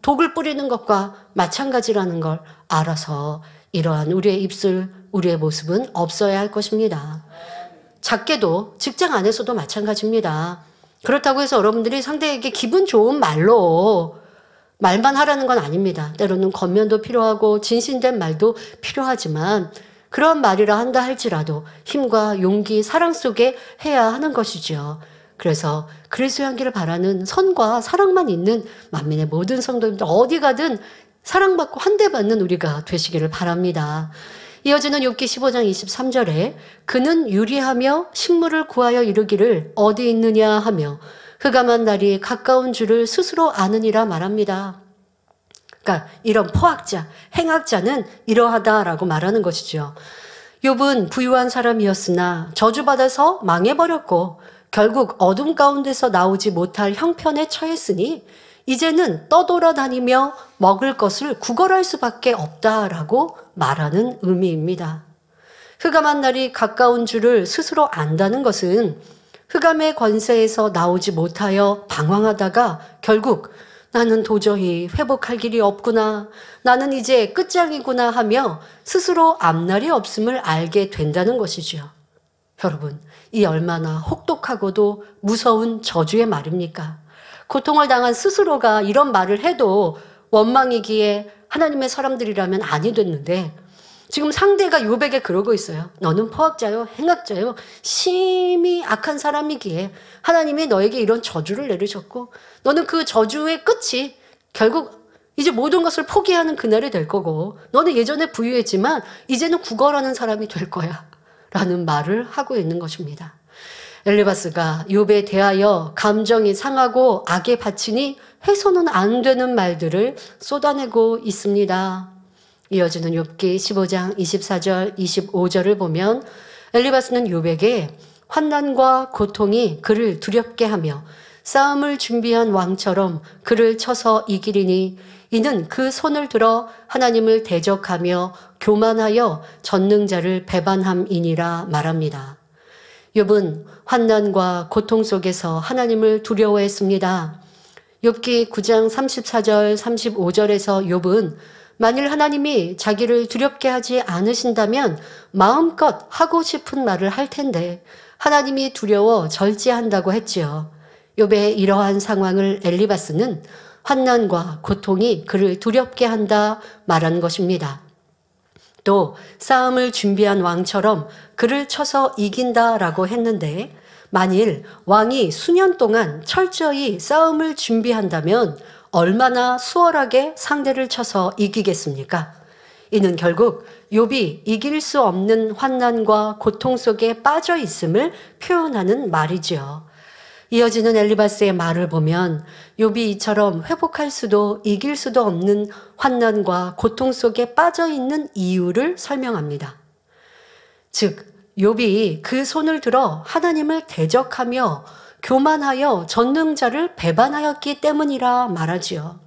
독을 뿌리는 것과 마찬가지라는 걸 알아서 이러한 우리의 입술, 우리의 모습은 없어야 할 것입니다. 작게도 직장 안에서도 마찬가지입니다. 그렇다고 해서 여러분들이 상대에게 기분 좋은 말만 하라는 건 아닙니다. 때로는 겉면도 필요하고 진실된 말도 필요하지만 그런 말이라 한다 할지라도 힘과 용기, 사랑 속에 해야 하는 것이죠. 그래서 그리스도의 향기를 바라는 선과 사랑만 있는 만민의 모든 성도님들 어디 가든 사랑받고 환대받는 우리가 되시기를 바랍니다. 이어지는 욥기 15장 23절에 그는 유리하며 식물을 구하여 이르기를 어디 있느냐 하며 흑암한 날이 가까운 줄을 스스로 아느니라 말합니다. 그러니까 이런 포학자, 행학자는 이러하다라고 말하는 것이죠. 욥은 부유한 사람이었으나 저주받아서 망해버렸고 결국 어둠 가운데서 나오지 못할 형편에 처했으니 이제는 떠돌아다니며 먹을 것을 구걸할 수밖에 없다라고 말하는 의미입니다. 흑암한 날이 가까운 줄을 스스로 안다는 것은 흑암의 권세에서 나오지 못하여 방황하다가 결국 나는 도저히 회복할 길이 없구나, 나는 이제 끝장이구나 하며 스스로 앞날이 없음을 알게 된다는 것이죠. 여러분, 이 얼마나 혹독하고도 무서운 저주의 말입니까? 고통을 당한 스스로가 이런 말을 해도 원망이기에 하나님의 사람들이라면 아니 됐는데 지금 상대가 욥에게 그러고 있어요. 너는 포학자요, 행학자요, 심히 악한 사람이기에 하나님이 너에게 이런 저주를 내리셨고 너는 그 저주의 끝이 결국 이제 모든 것을 포기하는 그날이 될 거고 너는 예전에 부유했지만 이제는 구걸하는 사람이 될 거야 라는 말을 하고 있는 것입니다. 엘리바스가 욥에 대하여 감정이 상하고 악에 바치니 해서는 안 되는 말들을 쏟아내고 있습니다. 이어지는 욥기 15장 24절 25절을 보면 엘리바스는 욥에게 환난과 고통이 그를 두렵게 하며 싸움을 준비한 왕처럼 그를 쳐서 이기리니 이는 그 손을 들어 하나님을 대적하며 교만하여 전능자를 배반함이니라 말합니다. 욥은 환난과 고통 속에서 하나님을 두려워했습니다. 욥기 9장 34절 35절에서 욥은 만일 하나님이 자기를 두렵게 하지 않으신다면 마음껏 하고 싶은 말을 할 텐데 하나님이 두려워 절제한다고 했지요. 욥의 이러한 상황을 엘리바스는 환난과 고통이 그를 두렵게 한다 말한 것입니다. 또 싸움을 준비한 왕처럼 그를 쳐서 이긴다라고 했는데 만일 왕이 수년 동안 철저히 싸움을 준비한다면 얼마나 수월하게 상대를 쳐서 이기겠습니까? 이는 결국 욥이 이길 수 없는 환난과 고통 속에 빠져 있음을 표현하는 말이지요. 이어지는 엘리바스의 말을 보면 욥이 이처럼 회복할 수도 이길 수도 없는 환난과 고통 속에 빠져 있는 이유를 설명합니다. 즉 욥이 그 손을 들어 하나님을 대적하며 교만하여 전능자를 배반하였기 때문이라 말하지요.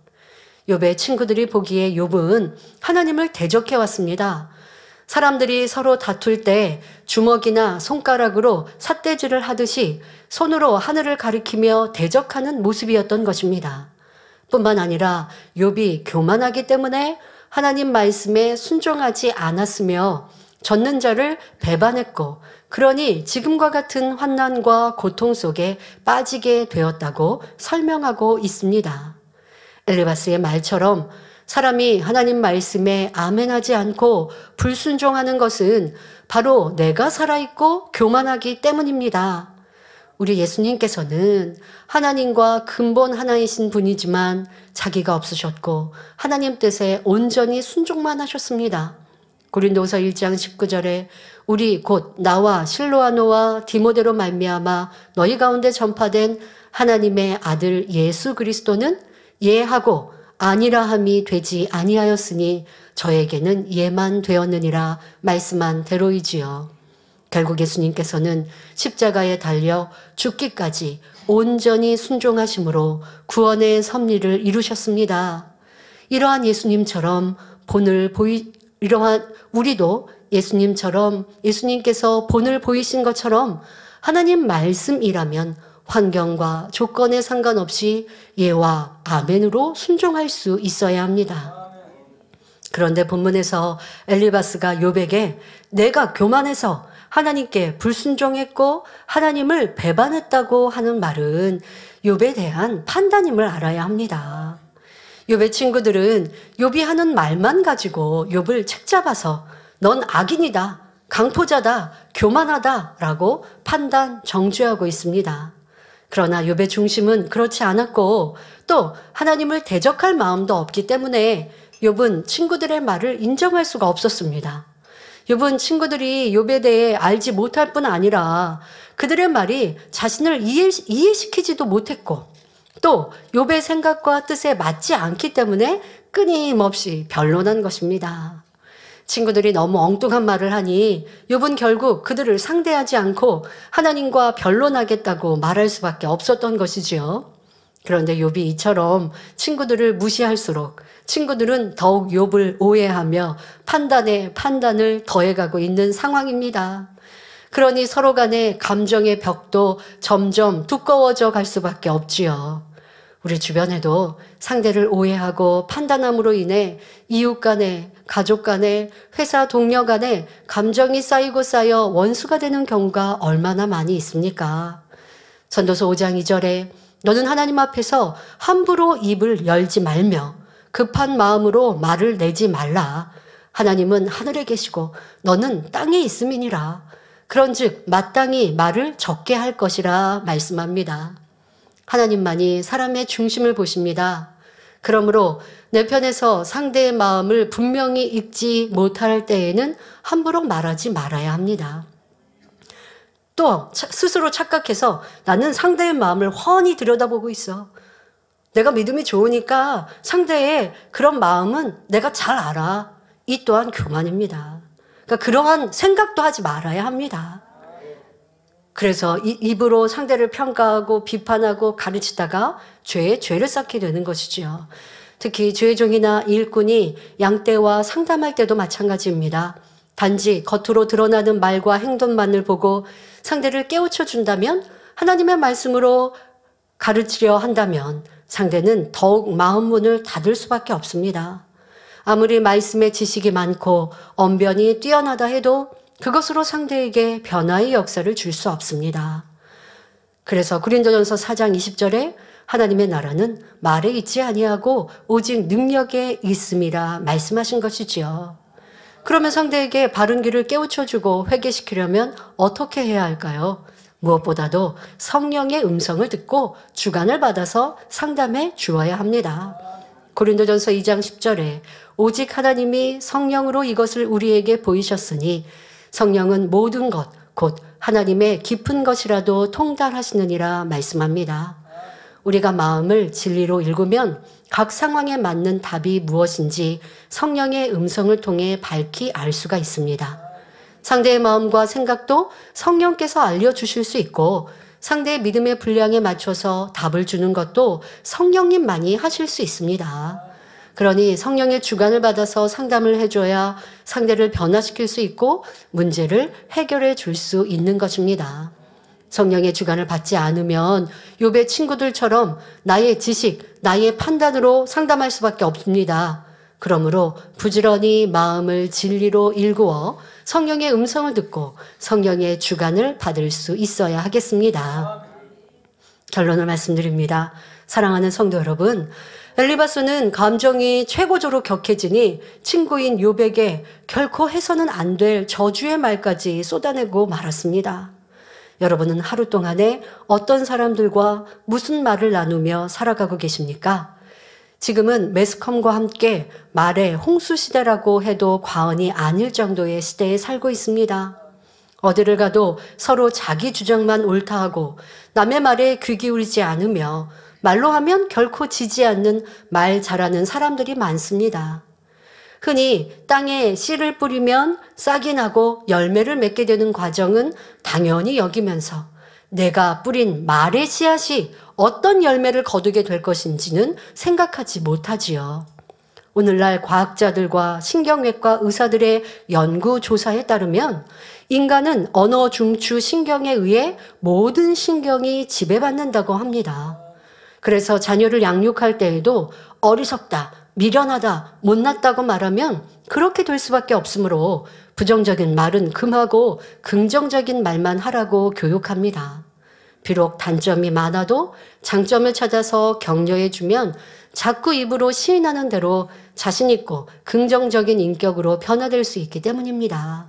욥의 친구들이 보기에 욥은 하나님을 대적해 왔습니다. 사람들이 서로 다툴 때 주먹이나 손가락으로 삿대질을 하듯이 손으로 하늘을 가리키며 대적하는 모습이었던 것입니다. 뿐만 아니라 욥이 교만하기 때문에 하나님 말씀에 순종하지 않았으며 전능자를 배반했고 그러니 지금과 같은 환난과 고통 속에 빠지게 되었다고 설명하고 있습니다. 엘리바스의 말처럼 사람이 하나님 말씀에 아멘하지 않고 불순종하는 것은 바로 내가 살아있고 교만하기 때문입니다. 우리 예수님께서는 하나님과 근본 하나이신 분이지만 자기가 없으셨고 하나님 뜻에 온전히 순종만 하셨습니다. 고린도서 1장 19절에 우리 곧 나와 실로아노와 디모데로 말미암아 너희 가운데 전파된 하나님의 아들 예수 그리스도는 예하고 아니라 함이 되지 아니하였으니 저에게는 예만 되었느니라 말씀한 대로이지요. 결국 예수님께서는 십자가에 달려 죽기까지 온전히 순종하심으로 구원의 섭리를 이루셨습니다. 이러한 예수님처럼 이러한 우리도 예수님께서 본을 보이신 것처럼 하나님 말씀이라면 환경과 조건에 상관없이 예와 아멘으로 순종할 수 있어야 합니다. 그런데 본문에서 엘리바스가 욥에게 내가 교만해서 하나님께 불순종했고 하나님을 배반했다고 하는 말은 욥에 대한 판단임을 알아야 합니다. 욥의 친구들은 욥이 하는 말만 가지고 욥을 책잡아서 넌 악인이다, 강포자다, 교만하다라고 판단, 정죄하고 있습니다. 그러나 욥의 중심은 그렇지 않았고 또 하나님을 대적할 마음도 없기 때문에 욥은 친구들의 말을 인정할 수가 없었습니다. 욥은 친구들이 욥에 대해 알지 못할 뿐 아니라 그들의 말이 자신을 이해시키지도 못했고 또 욥의 생각과 뜻에 맞지 않기 때문에 끊임없이 변론한 것입니다. 친구들이 너무 엉뚱한 말을 하니 욥은 결국 그들을 상대하지 않고 하나님과 변론하겠다고 말할 수밖에 없었던 것이지요. 그런데 욥이 이처럼 친구들을 무시할수록 친구들은 더욱 욥을 오해하며 판단에 판단을 더해가고 있는 상황입니다. 그러니 서로 간의 감정의 벽도 점점 두꺼워져 갈 수밖에 없지요. 우리 주변에도 상대를 오해하고 판단함으로 인해 이웃 간에, 가족 간에, 회사 동료 간에 감정이 쌓이고 쌓여 원수가 되는 경우가 얼마나 많이 있습니까? 전도서 5장 2절에 너는 하나님 앞에서 함부로 입을 열지 말며 급한 마음으로 말을 내지 말라. 하나님은 하늘에 계시고 너는 땅에 있음이니라. 그런즉 마땅히 말을 적게 할 것이라 말씀합니다. 하나님만이 사람의 중심을 보십니다. 그러므로 내 편에서 상대의 마음을 분명히 읽지 못할 때에는 함부로 말하지 말아야 합니다. 또 스스로 착각해서 나는 상대의 마음을 훤히 들여다보고 있어. 내가 믿음이 좋으니까 상대의 그런 마음은 내가 잘 알아. 이 또한 교만입니다. 그러니까 그러한 생각도 하지 말아야 합니다. 그래서 입으로 상대를 평가하고 비판하고 가르치다가 죄에 죄를 쌓게 되는 것이지요. 특히 죄종이나 일꾼이 양떼와 상담할 때도 마찬가지입니다. 단지 겉으로 드러나는 말과 행동만을 보고 상대를 깨우쳐 준다면, 하나님의 말씀으로 가르치려 한다면 상대는 더욱 마음 문을 닫을 수밖에 없습니다. 아무리 말씀의 지식이 많고 언변이 뛰어나다 해도 그것으로 상대에게 변화의 역사를 줄 수 없습니다. 그래서 고린도전서 4장 20절에 하나님의 나라는 말에 있지 아니하고 오직 능력에 있음이라 말씀하신 것이지요. 그러면 상대에게 바른 길을 깨우쳐주고 회개시키려면 어떻게 해야 할까요? 무엇보다도 성령의 음성을 듣고 주관을 받아서 상담해 주어야 합니다. 고린도전서 2장 10절에 오직 하나님이 성령으로 이것을 우리에게 보이셨으니 성령은 모든 것, 곧 하나님의 깊은 것이라도 통달하시느니라 말씀합니다. 우리가 마음을 진리로 읽으면 각 상황에 맞는 답이 무엇인지 성령의 음성을 통해 밝히 알 수가 있습니다. 상대의 마음과 생각도 성령께서 알려주실 수 있고 상대의 믿음의 분량에 맞춰서 답을 주는 것도 성령님만이 하실 수 있습니다. 그러니 성령의 주관을 받아서 상담을 해줘야 상대를 변화시킬 수 있고 문제를 해결해 줄 수 있는 것입니다. 성령의 주관을 받지 않으면 욥의 친구들처럼 나의 지식, 나의 판단으로 상담할 수밖에 없습니다. 그러므로 부지런히 마음을 진리로 일구어 성령의 음성을 듣고 성령의 주관을 받을 수 있어야 하겠습니다. 결론을 말씀드립니다. 사랑하는 성도 여러분, 엘리바스는 감정이 최고조로 격해지니 친구인 욥에게 결코 해서는 안 될 저주의 말까지 쏟아내고 말았습니다. 여러분은 하루 동안에 어떤 사람들과 무슨 말을 나누며 살아가고 계십니까? 지금은 매스컴과 함께 말의 홍수 시대라고 해도 과언이 아닐 정도의 시대에 살고 있습니다. 어디를 가도 서로 자기 주장만 옳다하고 남의 말에 귀 기울이지 않으며 말로 하면 결코 지지 않는 말 잘하는 사람들이 많습니다. 흔히 땅에 씨를 뿌리면 싹이 나고 열매를 맺게 되는 과정은 당연히 여기면서 내가 뿌린 말의 씨앗이 어떤 열매를 거두게 될 것인지는 생각하지 못하지요. 오늘날 과학자들과 신경외과 의사들의 연구 조사에 따르면 인간은 언어 중추 신경에 의해 모든 신경이 지배받는다고 합니다. 그래서 자녀를 양육할 때에도 어리석다, 미련하다, 못났다고 말하면 그렇게 될 수밖에 없으므로 부정적인 말은 금하고 긍정적인 말만 하라고 교육합니다. 비록 단점이 많아도 장점을 찾아서 격려해주면 자꾸 입으로 시인하는 대로 자신 있고 긍정적인 인격으로 변화될 수 있기 때문입니다.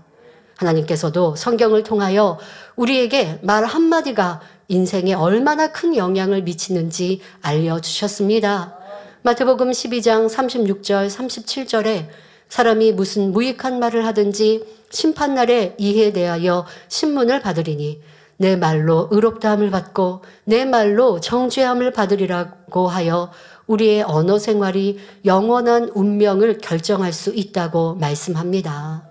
하나님께서도 성경을 통하여 우리에게 말 한마디가 인생에 얼마나 큰 영향을 미치는지 알려주셨습니다. 마태복음 12장 36절 37절에 사람이 무슨 무익한 말을 하든지 심판날에 이에 대하여 신문을 받으리니 내 말로 의롭다함을 받고 내 말로 정죄함을 받으리라고 하여 우리의 언어 생활이 영원한 운명을 결정할 수 있다고 말씀합니다.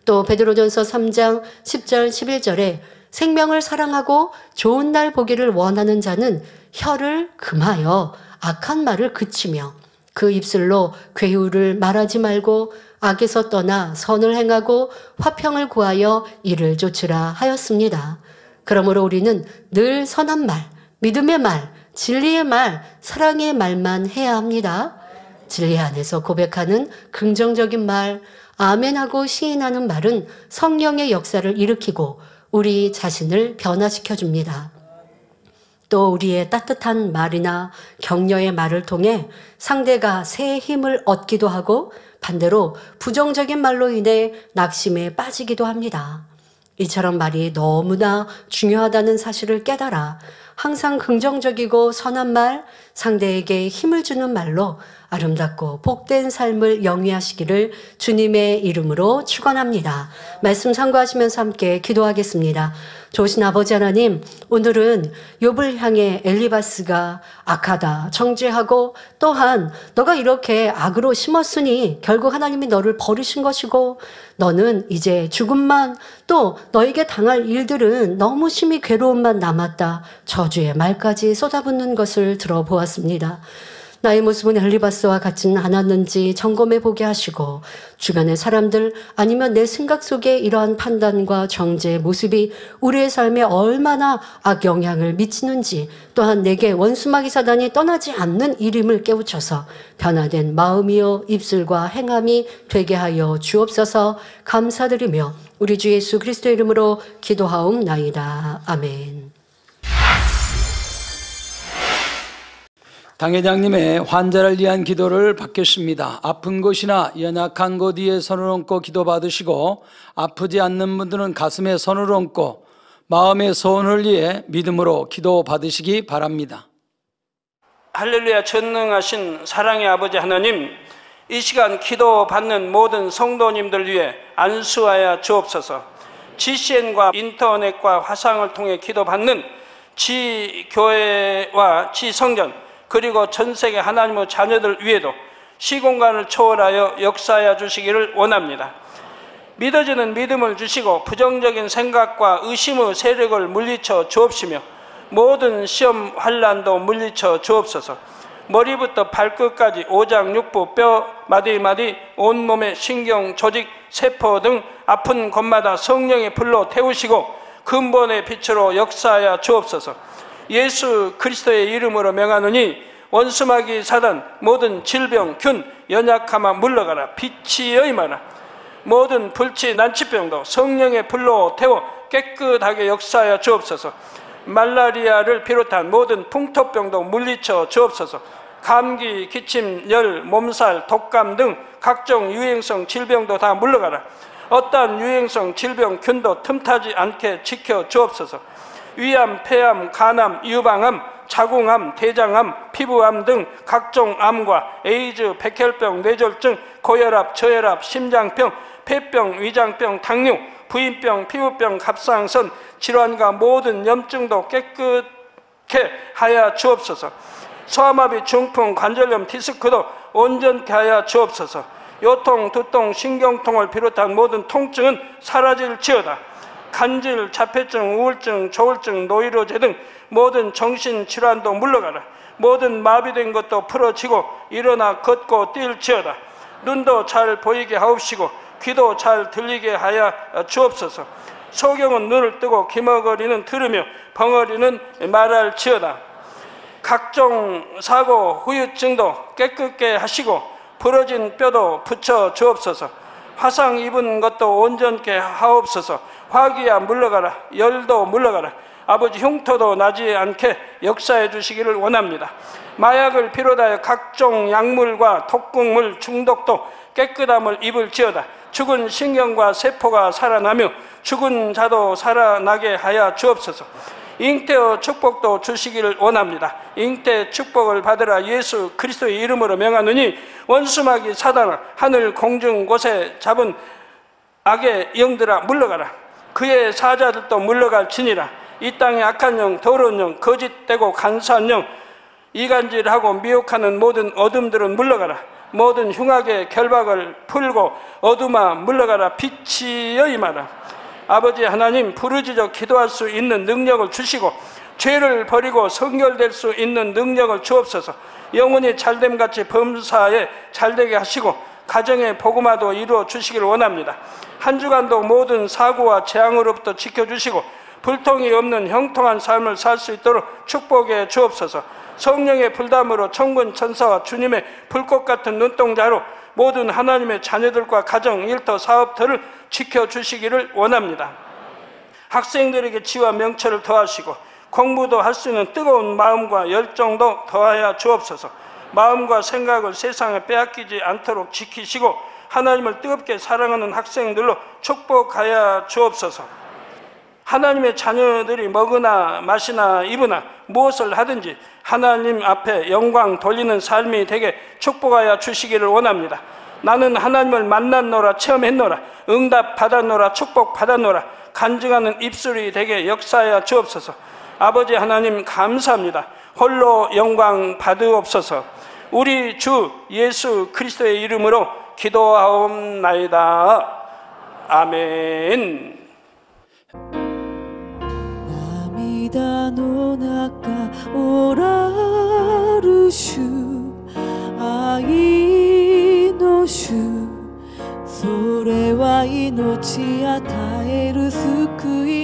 또 베드로전서 3장 10절 11절에 생명을 사랑하고 좋은 날 보기를 원하는 자는 혀를 금하여 악한 말을 그치며 그 입술로 괴후를 말하지 말고 악에서 떠나 선을 행하고 화평을 구하여 이를 좇으라 하였습니다. 그러므로 우리는 늘 선한 말, 믿음의 말, 진리의 말, 사랑의 말만 해야 합니다. 진리 안에서 고백하는 긍정적인 말, 아멘하고 시인하는 말은 성령의 역사를 일으키고 우리 자신을 변화시켜 줍니다. 또 우리의 따뜻한 말이나 격려의 말을 통해 상대가 새 힘을 얻기도 하고 반대로 부정적인 말로 인해 낙심에 빠지기도 합니다. 이처럼 말이 너무나 중요하다는 사실을 깨달아 항상 긍정적이고 선한 말, 상대에게 힘을 주는 말로 아름답고 복된 삶을 영위하시기를 주님의 이름으로 축원합니다. 말씀 참고하시면서 함께 기도하겠습니다. 좋으신 아버지 하나님, 오늘은 욥을 향해 엘리바스가 악하다, 정죄하고 또한 너가 이렇게 악으로 심었으니 결국 하나님이 너를 버리신 것이고 너는 이제 죽음만, 또 너에게 당할 일들은 너무 심히 괴로움만 남았다, 저주의 말까지 쏟아붓는 것을 들어보았습니다. 나의 모습은 엘리바스와 같지는 않았는지 점검해 보게 하시고 주변의 사람들 아니면 내 생각 속에 이러한 판단과 정죄의 모습이 우리의 삶에 얼마나 악영향을 미치는지, 또한 내게 원수마귀 사단이 떠나지 않는 일임을 깨우쳐서 변화된 마음이요 입술과 행함이 되게 하여 주옵소서. 감사드리며 우리 주 예수 그리스도의 이름으로 기도하옵나이다. 아멘. 당회장님의 환자를 위한 기도를 받겠습니다. 아픈 곳이나 연약한 곳 위에 손을 얹고 기도 받으시고, 아프지 않는 분들은 가슴에 손을 얹고 마음의 소원을 위해 믿음으로 기도 받으시기 바랍니다. 할렐루야. 전능하신 사랑의 아버지 하나님, 이 시간 기도 받는 모든 성도님들 위해 안수하여 주옵소서. GCN과 인터넷과 화상을 통해 기도 받는 지교회와 지성전, 그리고 전 세계 하나님의 자녀들 위에도 시공간을 초월하여 역사하여 주시기를 원합니다. 믿어지는 믿음을 주시고 부정적인 생각과 의심의 세력을 물리쳐 주옵시며 모든 시험 환난도 물리쳐 주옵소서. 머리부터 발끝까지 오장육부 뼈 마디마디 온몸의 신경 조직 세포 등 아픈 곳마다 성령의 불로 태우시고 근본의 빛으로 역사하여 주옵소서. 예수 그리스도의 이름으로 명하노니 원수마귀 사단 모든 질병 균 연약함아 물러가라. 빛이여 임하라. 모든 불치 난치병도 성령의 불로 태워 깨끗하게 역사하여 주옵소서. 말라리아를 비롯한 모든 풍토병도 물리쳐 주옵소서. 감기, 기침, 열, 몸살, 독감 등 각종 유행성 질병도 다 물러가라. 어떠한 유행성 질병 균도 틈타지 않게 지켜 주옵소서. 위암, 폐암, 간암, 유방암, 자궁암, 대장암, 피부암 등 각종 암과 에이즈, 백혈병, 뇌졸중, 고혈압, 저혈압, 심장병, 폐병, 위장병, 당뇨, 부인병, 피부병, 갑상선 질환과 모든 염증도 깨끗게 하여 주옵소서. 소아마비, 중풍, 관절염, 디스크도 온전케 하여 주옵소서. 요통, 두통, 신경통을 비롯한 모든 통증은 사라질지어다. 간질, 자폐증, 우울증, 조울증, 노이로제 등 모든 정신질환도 물러가라. 모든 마비된 것도 풀어지고 일어나 걷고 뛸지어다. 눈도 잘 보이게 하옵시고 귀도 잘 들리게 하여 주옵소서. 소경은 눈을 뜨고 기머거리는 들으며 벙어리는 말할지어다. 각종 사고, 후유증도 깨끗게 하시고 부러진 뼈도 붙여 주옵소서. 화상 입은 것도 온전케 하옵소서. 화기야 물러가라. 열도 물러가라. 아버지 흉터도 나지 않게 역사해 주시기를 원합니다. 마약을 비롯하여 각종 약물과 독극물 중독도 깨끗함을 입을지어다. 죽은 신경과 세포가 살아나며 죽은 자도 살아나게 하여 주옵소서. 잉태의 축복도 주시기를 원합니다. 잉태 축복을 받으라. 예수 그리스도의 이름으로 명하느니 원수마귀 사단아, 하늘 공중 곳에 잡은 악의 영들아 물러가라. 그의 사자들도 물러갈지니라. 이 땅의 악한 영, 더러운 영, 거짓되고 간사한 영, 이간질하고 미혹하는 모든 어둠들은 물러가라. 모든 흉악의 결박을 풀고 어둠아 물러가라. 빛이여 임하라. 아버지 하나님, 부르짖어 기도할 수 있는 능력을 주시고 죄를 버리고 성결될 수 있는 능력을 주옵소서. 영혼이 잘됨같이 범사에 잘되게 하시고 가정의 복음화도 이루어 주시기를 원합니다. 한 주간도 모든 사고와 재앙으로부터 지켜주시고 불통이 없는 형통한 삶을 살 수 있도록 축복해 주옵소서. 성령의 불담으로 천군 천사와 주님의 불꽃 같은 눈동자로 모든 하나님의 자녀들과 가정, 일터, 사업터를 지켜주시기를 원합니다. 학생들에게 지와 명철을 더하시고 공부도 할 수 있는 뜨거운 마음과 열정도 더하여 주옵소서. 마음과 생각을 세상에 빼앗기지 않도록 지키시고 하나님을 뜨겁게 사랑하는 학생들로 축복하여 주옵소서. 하나님의 자녀들이 먹으나 마시나 입으나 무엇을 하든지 하나님 앞에 영광 돌리는 삶이 되게 축복하여 주시기를 원합니다. 나는 하나님을 만났노라, 체험했노라, 응답 받았노라, 축복 받았노라, 간증하는 입술이 되게 역사하여 주옵소서. 아버지 하나님 감사합니다. 홀로 영광 받으옵소서. 우리 주 예수 그리스도의 이름으로 기도하옵나이다. 아멘. 涙の中おらる主、愛の主、それは命与える救い